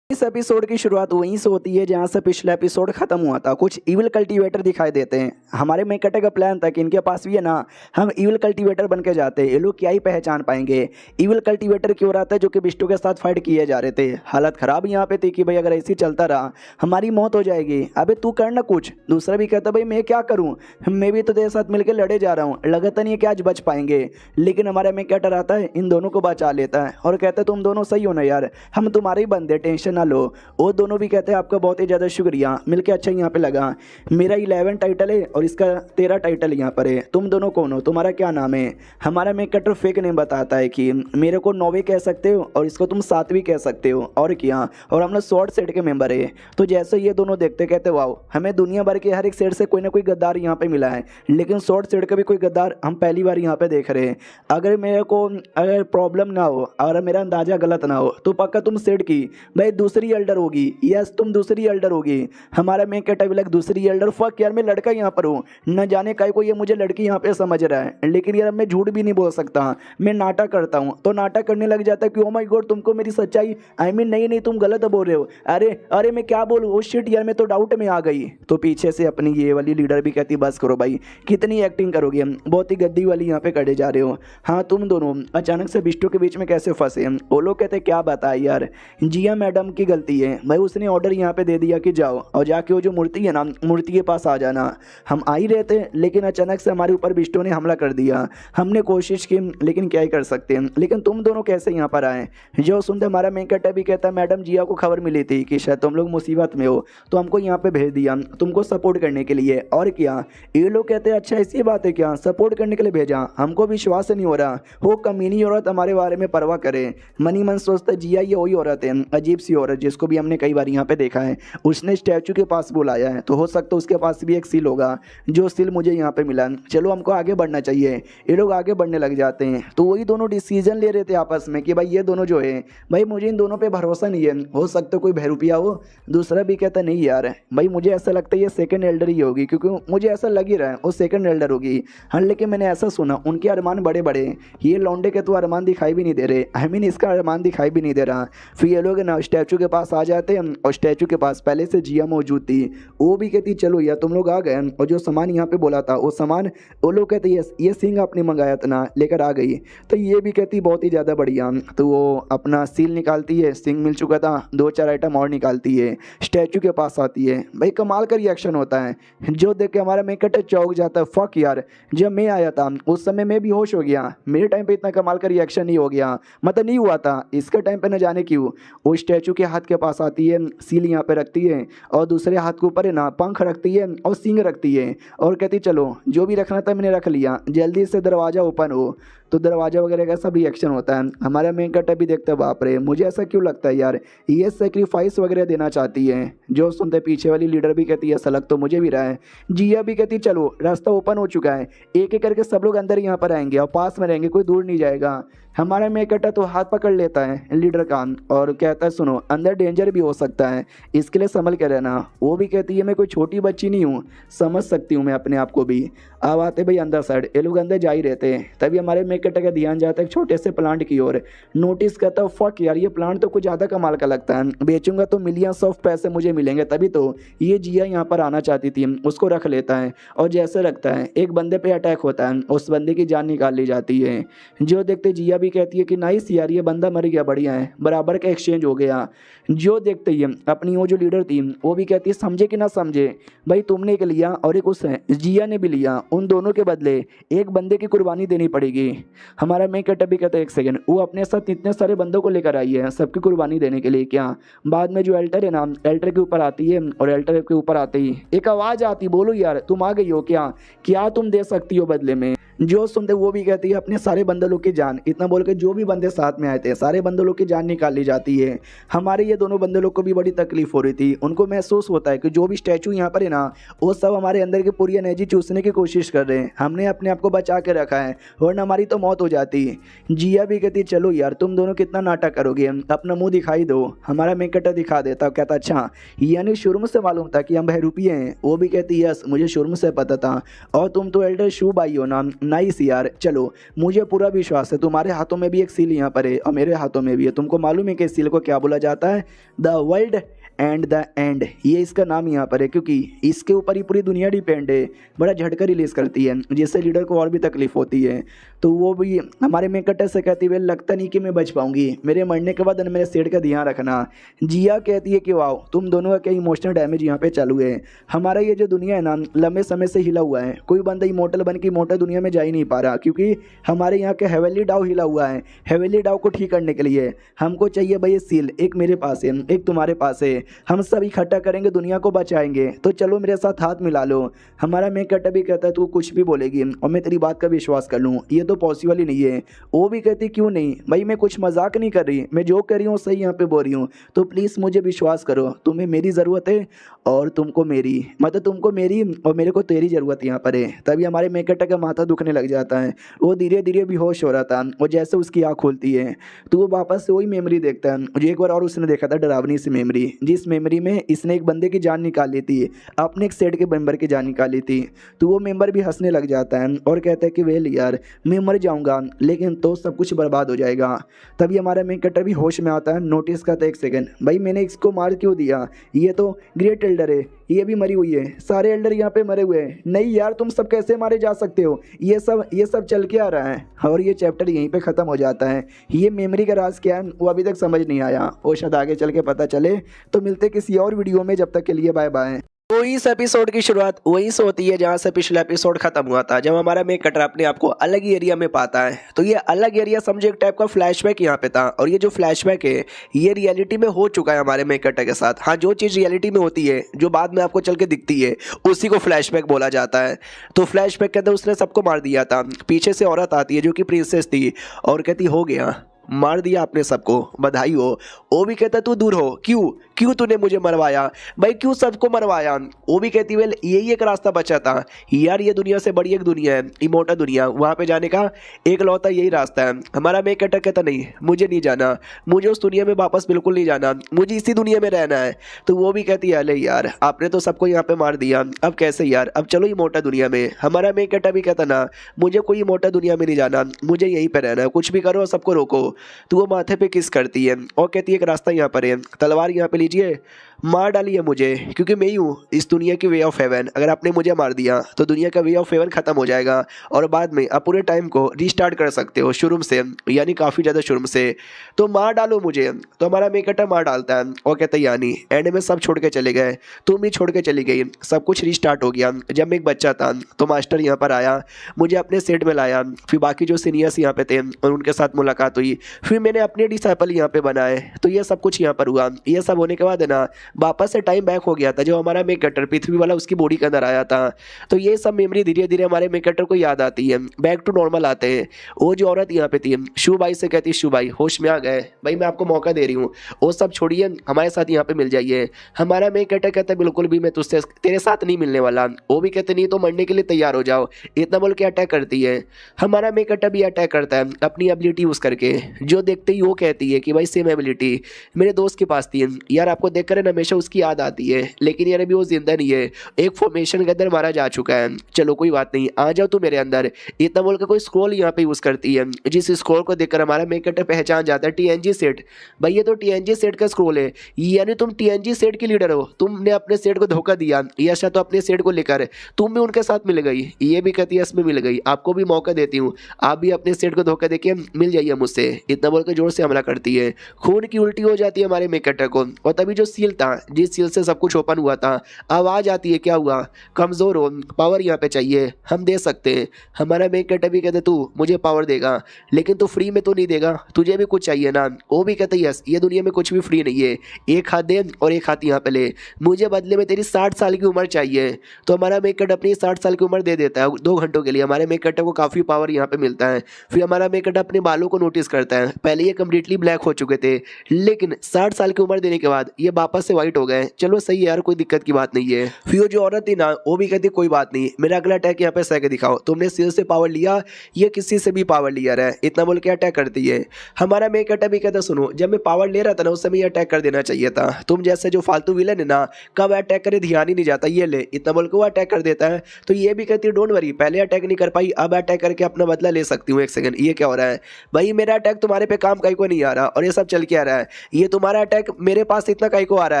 इस एपिसोड की शुरुआत वहीं से होती है जहां से पिछला एपिसोड खत्म हुआ था। कुछ इविल कल्टीवेटर दिखाई देते हैं। हमारे मेकटे का प्लान था कि इनके पास भी है ना हम इविल कल्टीवेटर बन के जाते हैं, ये लोग क्या ही पहचान पाएंगे। इविल कल्टीवेटर क्यों रहा था जो कि बिष्टू के साथ फाइट किए जा रहे थे। हालत खराब यहाँ पे थी कि भाई अगर ऐसे ही चलता रहा हमारी मौत हो जाएगी। अबे तू करना कुछ। दूसरा भी कहता भाई मैं क्या करूँ, मैं भी तो तेरे साथ मिलकर लड़े जा रहा हूँ, लगता नहीं है कि आज बच पाएंगे। लेकिन हमारा मेकटर आता है इन दोनों को बचा लेता है और कहता है तुम दोनों सही हो ना यार, हम तुम्हारे ही बंदे, टेंशन ना लो। वो दोनों भी कहते हैं आपका बहुत ही ज़्यादा शुक्रिया, मिलके अच्छा यहाँ पे लगा। मेरा 11 टाइटल है और इसका 13 टाइटल यहाँ पर है। तुम दोनों कौन हो, तुम्हारा क्या नाम है। हमारा मेकटर फेक नेम बताता है कि मेरे को 9वें कह सकते हो और इसको तुम 7वीं कह सकते हो और क्या, और हम लोग शॉर्ट सेट के मेंबर है। तो जैसे ये दोनों देखते कहते वाओ हमें दुनिया भर के हर एक सेट से कोई ना कोई गद्दार यहाँ पे मिला है, लेकिन शॉर्ट सेट का भी कोई गद्दार हम पहली बार यहाँ पे देख रहे हैं। अगर मेरे को अगर प्रॉब्लम ना हो, अगर मेरा अंदाजा गलत ना हो तो पक्का तुम सेट की भाई दूसरी एल्डर होगी। यस तुम दूसरी एल्डर होगी। हमारा मेन कैटेगरी दूसरी एल्डर। फक यार मैं लड़का यहाँ पर हूँ, न जाने का को ये मुझे लड़की यहाँ पे समझ रहा है। लेकिन यार मैं झूठ भी नहीं बोल सकता, मैं नाटक करता हूँ। तो नाटक करने लग जाता है कि ओ माय गॉड तुमको मेरी सच्चाई आई मीन नहीं नहीं तुम गलत बोल रहे हो। अरे अरे मैं क्या बोलूँ, ओ शिट यार मैं तो डाउट में आ गई। तो पीछे से अपनी ये वाली लीडर भी कहती बस करो भाई, कितनी एक्टिंग करोगे, बहुत ही गद्दी वाली यहाँ पे खड़े जा रहे हो। हाँ तुम दोनों अचानक से बिष्टू के बीच में कैसे फंसे। वो लोग कहते क्या बताए यार, जिया मैडम की गलती है भाई, उसने ऑर्डर यहाँ पे दे दिया कि जाओ और जाके वो जो मूर्ति है ना मूर्ति के पास आ जाना। हम आ ही रहे थे लेकिन अचानक से हमारे ऊपर बिष्टू ने हमला कर दिया। हमने कोशिश की लेकिन क्या ही कर सकते हैं। लेकिन तुम दोनों कैसे यहाँ पर आए। जो सुनते हमारा मेकट भी कहता मैडम जिया को खबर मिली थी कि शायद तुम लोग मुसीबत में हो तो हमको यहाँ पे भेज दिया तुमको सपोर्ट करने के लिए। और क्या ये लोग कहते हैं अच्छा ऐसी बात है क्या, सपोर्ट करने के लिए भेजा, हमको विश्वास नहीं हो रहा वो कमीनी औरत हमारे बारे में परवाह करे। मनी मन सोचता जिया ये वही औरत है, अजीब सी औरत जिसको भी हमने कई बार यहाँ पे देखा है। उसने स्टैचू के पास बुलाया है तो हो सकता है उसके पास भी एक सील होगा, जो सील मुझे यहाँ पे मिला। चलो हमको आगे बढ़ना चाहिए। ये लोग आगे बढ़ने लग जाते हैं तो वही दोनों डिसीजन ले रहे थे आपस में कि भाई ये दोनों जो है भाई मुझे इन दोनों पे भरोसा नहीं है, हो सकता है कोई बहरूपिया हो। दूसरा भी कहता नहीं यार भाई मुझे ऐसा लगता है ये सेकंड एल्डर ही होगी, क्योंकि मुझे ऐसा लग ही रहा है वो सेकंड एल्डर होगी। हाँ लेकिन मैंने ऐसा सुना उनके अरमान बड़े बड़े, ये लौंडे के तो अरमान दिखाई भी नहीं दे रहे, आई मीन इसका अरमान दिखाई भी नहीं दे रहा। फिर ये लोग ना स्टैचू के पास आ जाते हैं और स्टैचू के पास पहले से जिया मौजूद थी। वो भी कहती चलो यार तुम लोग आ गए, और जो सामान यहाँ पे बोला था वो सामान वो लोग कहते ये सिंह आपने मंगाया था ना लेकर आ गई। तो ये भी कहती बहुत ही ज़्यादा बढ़िया। तो वो अपना सील निकालती है, सिंह मिल चुका था, 2-4 आइटम और निकालती है, स्टैचू के पास आती है। भाई कमाल का रिएक्शन होता है जो देख के हमारा मेकट चौंक जाता है। फक यार जब मैं आया था उस समय मैं भी होश हो गया, मेरे टाइम पे इतना कमाल का रिएक्शन नहीं हो गया, मतलब नहीं हुआ था। इसके टाइम पे न जाने क्यों वो स्टैचू के हाथ के पास आती है, सील यहाँ पे रखती है और दूसरे हाथ के ऊपर है ना पंख रखती है और सींग रखती है और कहती चलो जो भी रखना था मैंने रख लिया, जल्दी से दरवाज़ा ओपन हो। तो दरवाज़ा वगैरह का सब रिएक्शन होता है। हमारा मेन कट भी देखते हैं, बाप रे मुझे ऐसा क्यों लगता है यार ये सेक्रीफाइस वगैरह देना चाहती है। जो सुनते पीछे वाली लीडर भी कहती है ऐसा लग तो मुझे भी रहा है। जिया भी कहती चलो रास्ता ओपन हो चुका है, एक एक करके सब लोग अंदर यहाँ पर आएंगे और पास में रहेंगे, कोई दूर नहीं जाएगा। हमारा मेकटा तो हाथ पकड़ लेता है लीडर का और कहता है सुनो अंदर डेंजर भी हो सकता है, इसके लिए संभल के रहना। वो भी कहती है मैं कोई छोटी बच्ची नहीं हूँ, समझ सकती हूँ मैं अपने आप को भी। अब आते भाई अंदर साइड, ये लोग अंदर जा ही रहते हैं। तभी हमारे मेकटा का ध्यान जाता है एक छोटे से प्लांट की ओर। नोटिस करता है फक यार ये प्लांट तो कुछ ज़्यादा कमाल का लगता है, बेचूंगा तो मिलियंस ऑफ पैसे मुझे मिलेंगे। तभी तो ये जिया यहाँ पर आना चाहती थी। उसको रख लेता है और जैसे रखता है एक बंदे पे अटैक होता है, उस बंदे की जान निकाल ली जाती है। जो देखते जिया भी कहती है कि नाइस यार ये बंदा मर गया, बढ़िया है, बराबर का एक्सचेंज हो गया। जो देखते ही अपनी वो जो लीडर थी वो भी कहती है समझे कि ना समझे भाई, तुमने एक लिया और एक उस जिया ने भी लिया, उन दोनों के बदले एक बंदे की कुर्बानी देनी पड़ेगी। हमारा मेकअप भी कहता है एक सेकंड, वो अपने साथ इतने सारे बंदों को लेकर आई है सबकी कुर्बानी देने के लिए क्या? बाद में जो एल्टर है ना, एल्टर के ऊपर आती है और एल्टर के ऊपर आते ही एक आवाज़ आती, बोलो यार तुम आ गई हो क्या, क्या तुम दे सकती हो बदले में? जो सुनते वो भी कहती है अपने सारे बंदे लोग की जान, इतना बोल के जो भी बंदे साथ में आए थे सारे बंदे लोग की जान निकाल ली जाती है। हमारे ये दोनों बंदे लोग को भी बड़ी तकलीफ हो रही थी, उनको महसूस होता है कि जो भी स्टैचू यहाँ पर है ना वो सब हमारे अंदर की पूरी एनर्जी चूसने की कोशिश कर रहे हैं। हमने अपने आप को बचा के रखा है वरना हमारी तो मौत हो जाती। जिया भी कहती चलो यार तुम दोनों कितना नाटक करोगे, अपना मुँह दिखाई दो। हमारा मेकटा दिखा देता, कहता अच्छा यानी शुरू से मालूम था कि हम बहरूपिये हैं? वो भी कहती यस मुझे शुरू से पता था, और तुम तो एल्डर शू भाई हो ना, नाइस यार। चलो मुझे पूरा विश्वास है, तुम्हारे हाथों में भी एक सील यहाँ पर है और मेरे हाथों में भी है। तुमको मालूम है कि इस सील को क्या बोला जाता है? The world and the end, ये इसका नाम यहाँ पर है क्योंकि इसके ऊपर ही पूरी दुनिया डिपेंड है। बड़ा झटका रिलीज करती है जिससे लीडर को और भी तकलीफ होती है। तो वो भी हमारे मेकटे से कहती है लगता नहीं कि मैं बच पाऊंगी, मेरे मरने के बाद मेरे सेठ का ध्यान रखना। जिया कहती है कि वाह तुम दोनों का क्या इमोशनल डैमेज यहाँ पे चालू है। हमारा ये जो दुनिया है ना लंबे समय से हिला हुआ है, कोई बंदा इमोटल बन के इमोटल दुनिया में जा ही नहीं पा रहा क्योंकि हमारे यहाँ का हेवेली डाउ हिला हुआ है। हेवेली डाउ को ठीक करने के लिए हमको चाहिए भाई सील, एक मेरे पास है एक तुम्हारे पास है, हम सब इकट्ठा करेंगे दुनिया को बचाएंगे। तो चलो मेरे साथ हाथ मिला लो। हमारा मेकट भी कहता है तू कुछ भी बोलेगी और मैं तेरी बात का विश्वास कर लूँ, ये तो पॉसिबल ही नहीं है। वो भी कहती क्यों नहीं भाई, मैं कुछ मजाक नहीं कर रही, मैं जो कर रही हूँ सही यहाँ पे बोल रही हूँ, तो प्लीज़ मुझे विश्वास करो, तुम्हें मेरी ज़रूरत है और तुमको मेरी, मतलब तुमको मेरी और मेरे को तेरी ज़रूरत यहाँ पर है। तभी हमारे मेकट का माथा दुखने लग जाता है, वो धीरे धीरे बेहोश हो रहा था और जैसे उसकी आँख खुलती है तो वो वापस से वही मेमोरी देखता है जो एक बार और उसने देखा था, डरावनी सी मेमोरी, जिस मेमोरी में इसने एक बंदे की जान निकाली थी, अपने एक सेट के मेंबर की जान निकाली थी। तो वो मेंबर भी हंसने लग जाता है और कहता है कि वेल यार मैं मर जाऊंगा लेकिन तो सब कुछ बर्बाद हो जाएगा। तभी हमारा मेन कटर भी होश में आता है, नोटिस करता है एक सेकंड भाई मैंने इसको मार क्यों दिया, ये तो ग्रेट एल्डर है, ये भी मरी हुई है, सारे एल्डर यहाँ पे मरे हुए हैं। नहीं यार तुम सब कैसे मारे जा सकते हो, ये सब चल के आ रहा है। और ये चैप्टर यहीं पे ख़त्म हो जाता है। ये मेमोरी का राज क्या है वो अभी तक समझ नहीं आया, वो शायद आगे चल के पता चले। तो मिलते किसी और वीडियो में, जब तक के लिए बाय बाय। तो इस एपिसोड की शुरुआत वहीं से होती है जहाँ से पिछला एपिसोड खत्म हुआ था, जब हमारा मेन कटर अपने आप को अलग ही एरिया में पाता है। तो ये अलग एरिया समझो एक टाइप का फ्लैशबैक यहाँ पे था, और ये जो फ्लैशबैक है ये रियलिटी में हो चुका है हमारे मेन कटर के साथ। हाँ, जो चीज़ रियलिटी में होती है जो बाद में आपको चल के दिखती है उसी को फ्लैशबैक बोला जाता है। तो फ्लैशबैक के अंदर उसने सबको मार दिया था। पीछे से औरत आती है जो कि प्रिंसेस थी और कहती हो गया, मार दिया आपने सबको, बधाई हो। वो भी कहता तू दूर हो, क्यों तूने मुझे मरवाया भाई, क्यों सबको मरवाया? वो भी कहती वेल यही एक रास्ता बचा था यार, ये दुनिया से बड़ी एक दुनिया है इमोर्टल दुनिया, वहाँ पे जाने का एक लौता यही रास्ता है। हमारा मेन कैरेक्टर कहता नहीं मुझे नहीं जाना, मुझे उस दुनिया में वापस बिल्कुल नहीं जाना, मुझे इसी दुनिया में रहना है। तो वो भी कहती है अरे यार आपने तो सबको यहाँ पे मार दिया, अब कैसे यार, अब चलो इमोर्टल दुनिया में। हमारा मेन कैरेक्टर भी कहता ना मुझे कोई इमोर्टल दुनिया में नहीं जाना, मुझे यहीं पर रहना है, कुछ भी करो सबको रोको। तो वो माथे पे किस करती है और कहती है एक रास्ता यहाँ पर है, तलवार यहाँ पे लीजिए, मार डालिए मुझे क्योंकि मैं ही हूँ इस दुनिया की वे ऑफ हेवन। अगर आपने मुझे मार दिया तो दुनिया का वे ऑफ हेवन खत्म हो जाएगा और बाद में आप पूरे टाइम को रीस्टार्ट कर सकते हो शुरू से, यानी काफ़ी ज़्यादा शुरू से। तो मार डालो मुझे। तो हमारा मेकटर मार डालता है और कहता है यानी एंड में सब छोड़ के चले गए, तुम भी छोड़ के चली गई, सब कुछ रीस्टार्ट हो गया। जब मैं एक बच्चा था तो मास्टर यहाँ पर आया, मुझे अपने सेट में लाया, फिर बाकी जो सीनियर्स यहाँ पे थे और उनके साथ मुलाकात हुई, फिर मैंने अपने डिसाइपल यहाँ पे बनाए। तो ये सब कुछ यहाँ पर हुआ। ये सब होने के बाद है ना वापस से टाइम बैक हो गया था, जो हमारा मेन कैरेक्टर पृथ्वी वाला उसकी बॉडी के अंदर आया था। तो ये सब मेमोरी धीरे धीरे हमारे मेन कैरेक्टर को याद आती है, बैक टू नॉर्मल आते हैं। वो जो औरत यहाँ पे थी शू भाई से कहती, शू भाई होश में आ गए भाई, मैं आपको मौका दे रही हूँ, वो सब छोड़िए, हमारे साथ यहाँ पे मिल जाइए। हमारा मेन कैरेक्टर कहता है बिल्कुल भी मैं तुझसे तेरे साथ नहीं मिलने वाला। वो भी कहते नहीं तो मरने के लिए तैयार हो जाओ। इतना बोल के अटैक करती है। हमारा मेन कैरेक्टर भी अटैक करता है अपनी एबिलिटी यूज़ करके। जो देखते ही वो कहती है कि भाई सेम एबिलिटी मेरे दोस्त के पास थी यार, आपको देख कर हमेशा उसकी याद आती है, लेकिन यार अभी वो जिंदा नहीं है, एक फॉर्मेशन के अंदर मारा जा चुका है। चलो कोई बात नहीं, आ जाओ तू मेरे अंदर। इतना बोल के कोई स्क्रॉल यहाँ पे यूज़ करती है, जिस स्क्रॉल को देखकर हमारा मेन कैरेक्टर पहचान जाता है, TNG सेट। भाई ये तो TNG सेट का स्क्रॉल है, यानी तुम TNG सेट की लीडर हो, तुमने अपने सेट को धोखा दिया, यशा तो अपने सेट को लेकर तुम भी उनके साथ मिल गई। ये भी कहती है इसमें मिल गई, आपको भी मौका देती हूँ, आप भी अपने सेट को धोखा देके मिल जाइए मुझसे। इतना बोल के जोर से हमला करती है। खून की उल्टी हो जाती है हमारे मेन कैरेक्टर को। और तभी जो सील था, जिस सील से सब कुछ ओपन हुआ था, आवाज़ आती है, क्या हुआ, कमज़ोर हो, पावर यहाँ पे चाहिए, हम दे सकते हैं। हमारा मेन कैरेक्टर भी कहते तू मुझे पावर देगा, लेकिन तू फ्री में तो नहीं देगा, तुझे भी कुछ चाहिए ना। वो भी कहते यस, ये दुनिया में कुछ भी फ्री नहीं है, एक हाथ दे और एक हाथ यहाँ पे ले, मुझे बदले में तेरी 60 साल की उम्र चाहिए। तो हमारा मेन कैरेक्टर अपनी 60 साल की उम्र दे देता है 2 घंटों के लिए। हमारे मेन कैरेक्टर को काफ़ी पावर यहाँ पे मिलता है। फिर हमारा मेन कैरेक्टर अपने बालों को नोटिस करता है, पहले ये कम्प्लीटली ब्लैक हो चुके थे, लेकिन 60 साल की उम्र देने के बाद ये वापस से व्हाइट हो गए। चलो सही है यार, कोई दिक्कत की बात नहीं है। फिर जो औरत थी ना, वो भी कहती कोई बात नहीं, मेरा अगला अटैक यहाँ पे सह के दिखाओ, तुमने सील से पावर लिया, ये किसी से भी पावर लिया रहा है। इतना बोल के अटैक करती है। हमारा मेन कैरेक्टर भी कहता सुनो, जब मैं पावर ले रहा था ना उस समय अटैक कर देना चाहिए था, तुम जैसे जो फालतू विलन है ना, कब अटैक करे ध्यान ही नहीं जाता, ये ले। इतना बोल के वो अटैक कर देता है। तो ये भी कहती है डोंट वरी, पहले अटैक नहीं कर पाई, अब अटैक करके अपना बदला ले सकती हूँ। एक सेकंड, ये क्या हो रहा है भाई, मेरा अटैक तुम्हारे पे काम कहीं को नहीं आ रहा, और ये सब चल के आ रहा है, ये तुम्हारा अटैक मेरे पास इतना कहीं को आ रहा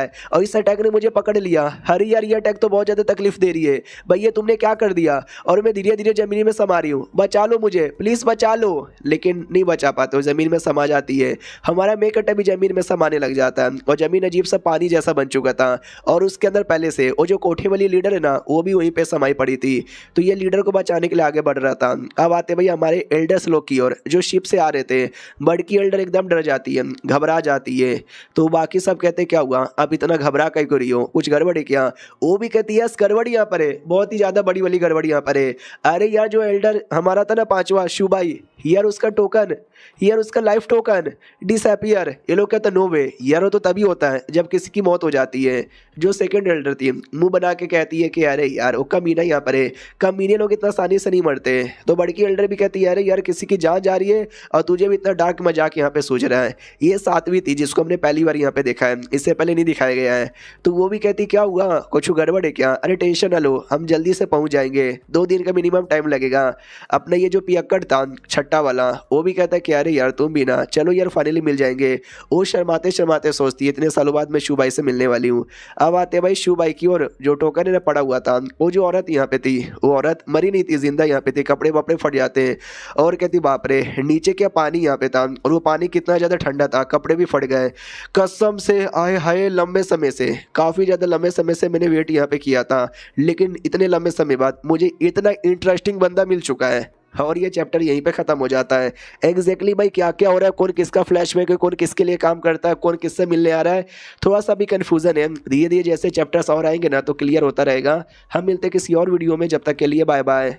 है, और इस अटैक ने मुझे पकड़ लिया। अरे यार ये अटैक तो बहुत ज़्यादा तकलीफ दे रही है भाई, ये तुमने क्या कर दिया, और मैं धीरे धीरे ज़मीन में समा रही हूँ, बचा लो मुझे प्लीज़ बचा लो। लेकिन नहीं बचा पाते हो, ज़मीन में समा जाती है। हमारा मेन कैरेक्टर भी ज़मीन में समाने लग जाता है, और ज़मीन अजीब सा पानी जैसा बन चुका था, और उसके अंदर पहले से वो जो कोठे वाली लीडर है ना, वो भी वहीं पे समाई पड़ी थी। तो ये लीडर को बचाने के लिए आगे बढ़ रहा था। अब आते भाई हमारे एल्डर्स लोग की ओर, जो शिप से आ रहे थे। बड़की एल्डर एकदम डर जाती है, घबरा जाती है। तो बाकी सब कहते क्या हुआ, अब इतना घबरा कहीं को रही हो, कुछ गड़बड़ है क्या। वो भी कहती है गड़बड़ यहाँ पर है, बहुत ही ज़्यादा बड़ी वाली गड़बड़ यहाँ पर है। अरे यार जो एल्डर हमारा था ना 5वां शू भाई, यार उसका टोकन, यार उसका लाइफ टोकन डिसअपियर। ये लोग कहते नो वे, यार वो तो तभी होता है जब किसी की मौत हो जाती है। जो सेकंड एल्डर थी मुंह बना के कहती है कि अरे यार वो कमीना यहाँ पर है, कमीने लोग इतना आसानी से नहीं मरते। तो बड़की एल्डर भी कहती है अरे यार किसी की जान जा रही है और तुझे भी इतना डार्क मजाक यहाँ पे सूझ रहा है। ये 7वीं थी जिसको हमने पहली बार यहाँ पे देखा है, इससे पहले नहीं दिखाया गया है। तो वो भी कहती क्या हुआ, कुछ गड़बड़ है क्या। अरे टेंशन ना लो, हम जल्दी से पहुँच जाएंगे, 2 दिन का मिनिमम टाइम लगेगा। अपना ये जो पियक्कड़ था छट्टा वाला, वो भी कहता है कि अरे यार तुम भी ना, चलो यार फाइनली मिल जाएंगे। वो शर्माते शर्माते सोचती है इतने सालों बाद मैं शू भाई से मिलने वाली हूँ। अब आते भाई शू भाई की और जो टोकन है ना पड़ा हुआ था, वो जो औरत यहाँ पे थी, वो औरत मरी नहीं थी, जिंदा यहाँ पे थी, कपड़े वपड़े फट जाते हैं। और कहती बाप रे, नीचे क्या पानी यहाँ पे था, और वो पानी कितना ज़्यादा ठंडा था, कपड़े भी फट गए। कसम से आए हाय, लंबे समय से, काफ़ी ज़्यादा लंबे समय से मैंने वेट यहाँ पे किया था, लेकिन इतने लंबे समय बाद मुझे इतना इंटरेस्टिंग बंदा मिल चुका है। और ये चैप्टर यहीं पे ख़त्म हो जाता है। एग्जैक्टली भाई क्या क्या हो रहा है, कौन किसका फ्लैशबैक है, कौन किसके लिए काम करता है, कौन किससे मिलने आ रहा है, थोड़ा सा भी कन्फ्यूज़न है। धीरे धीरे जैसे चैप्टर्स और आएंगे ना तो क्लियर होता रहेगा। हम मिलते हैं किसी और वीडियो में, जब तक के लिए बाय बाय।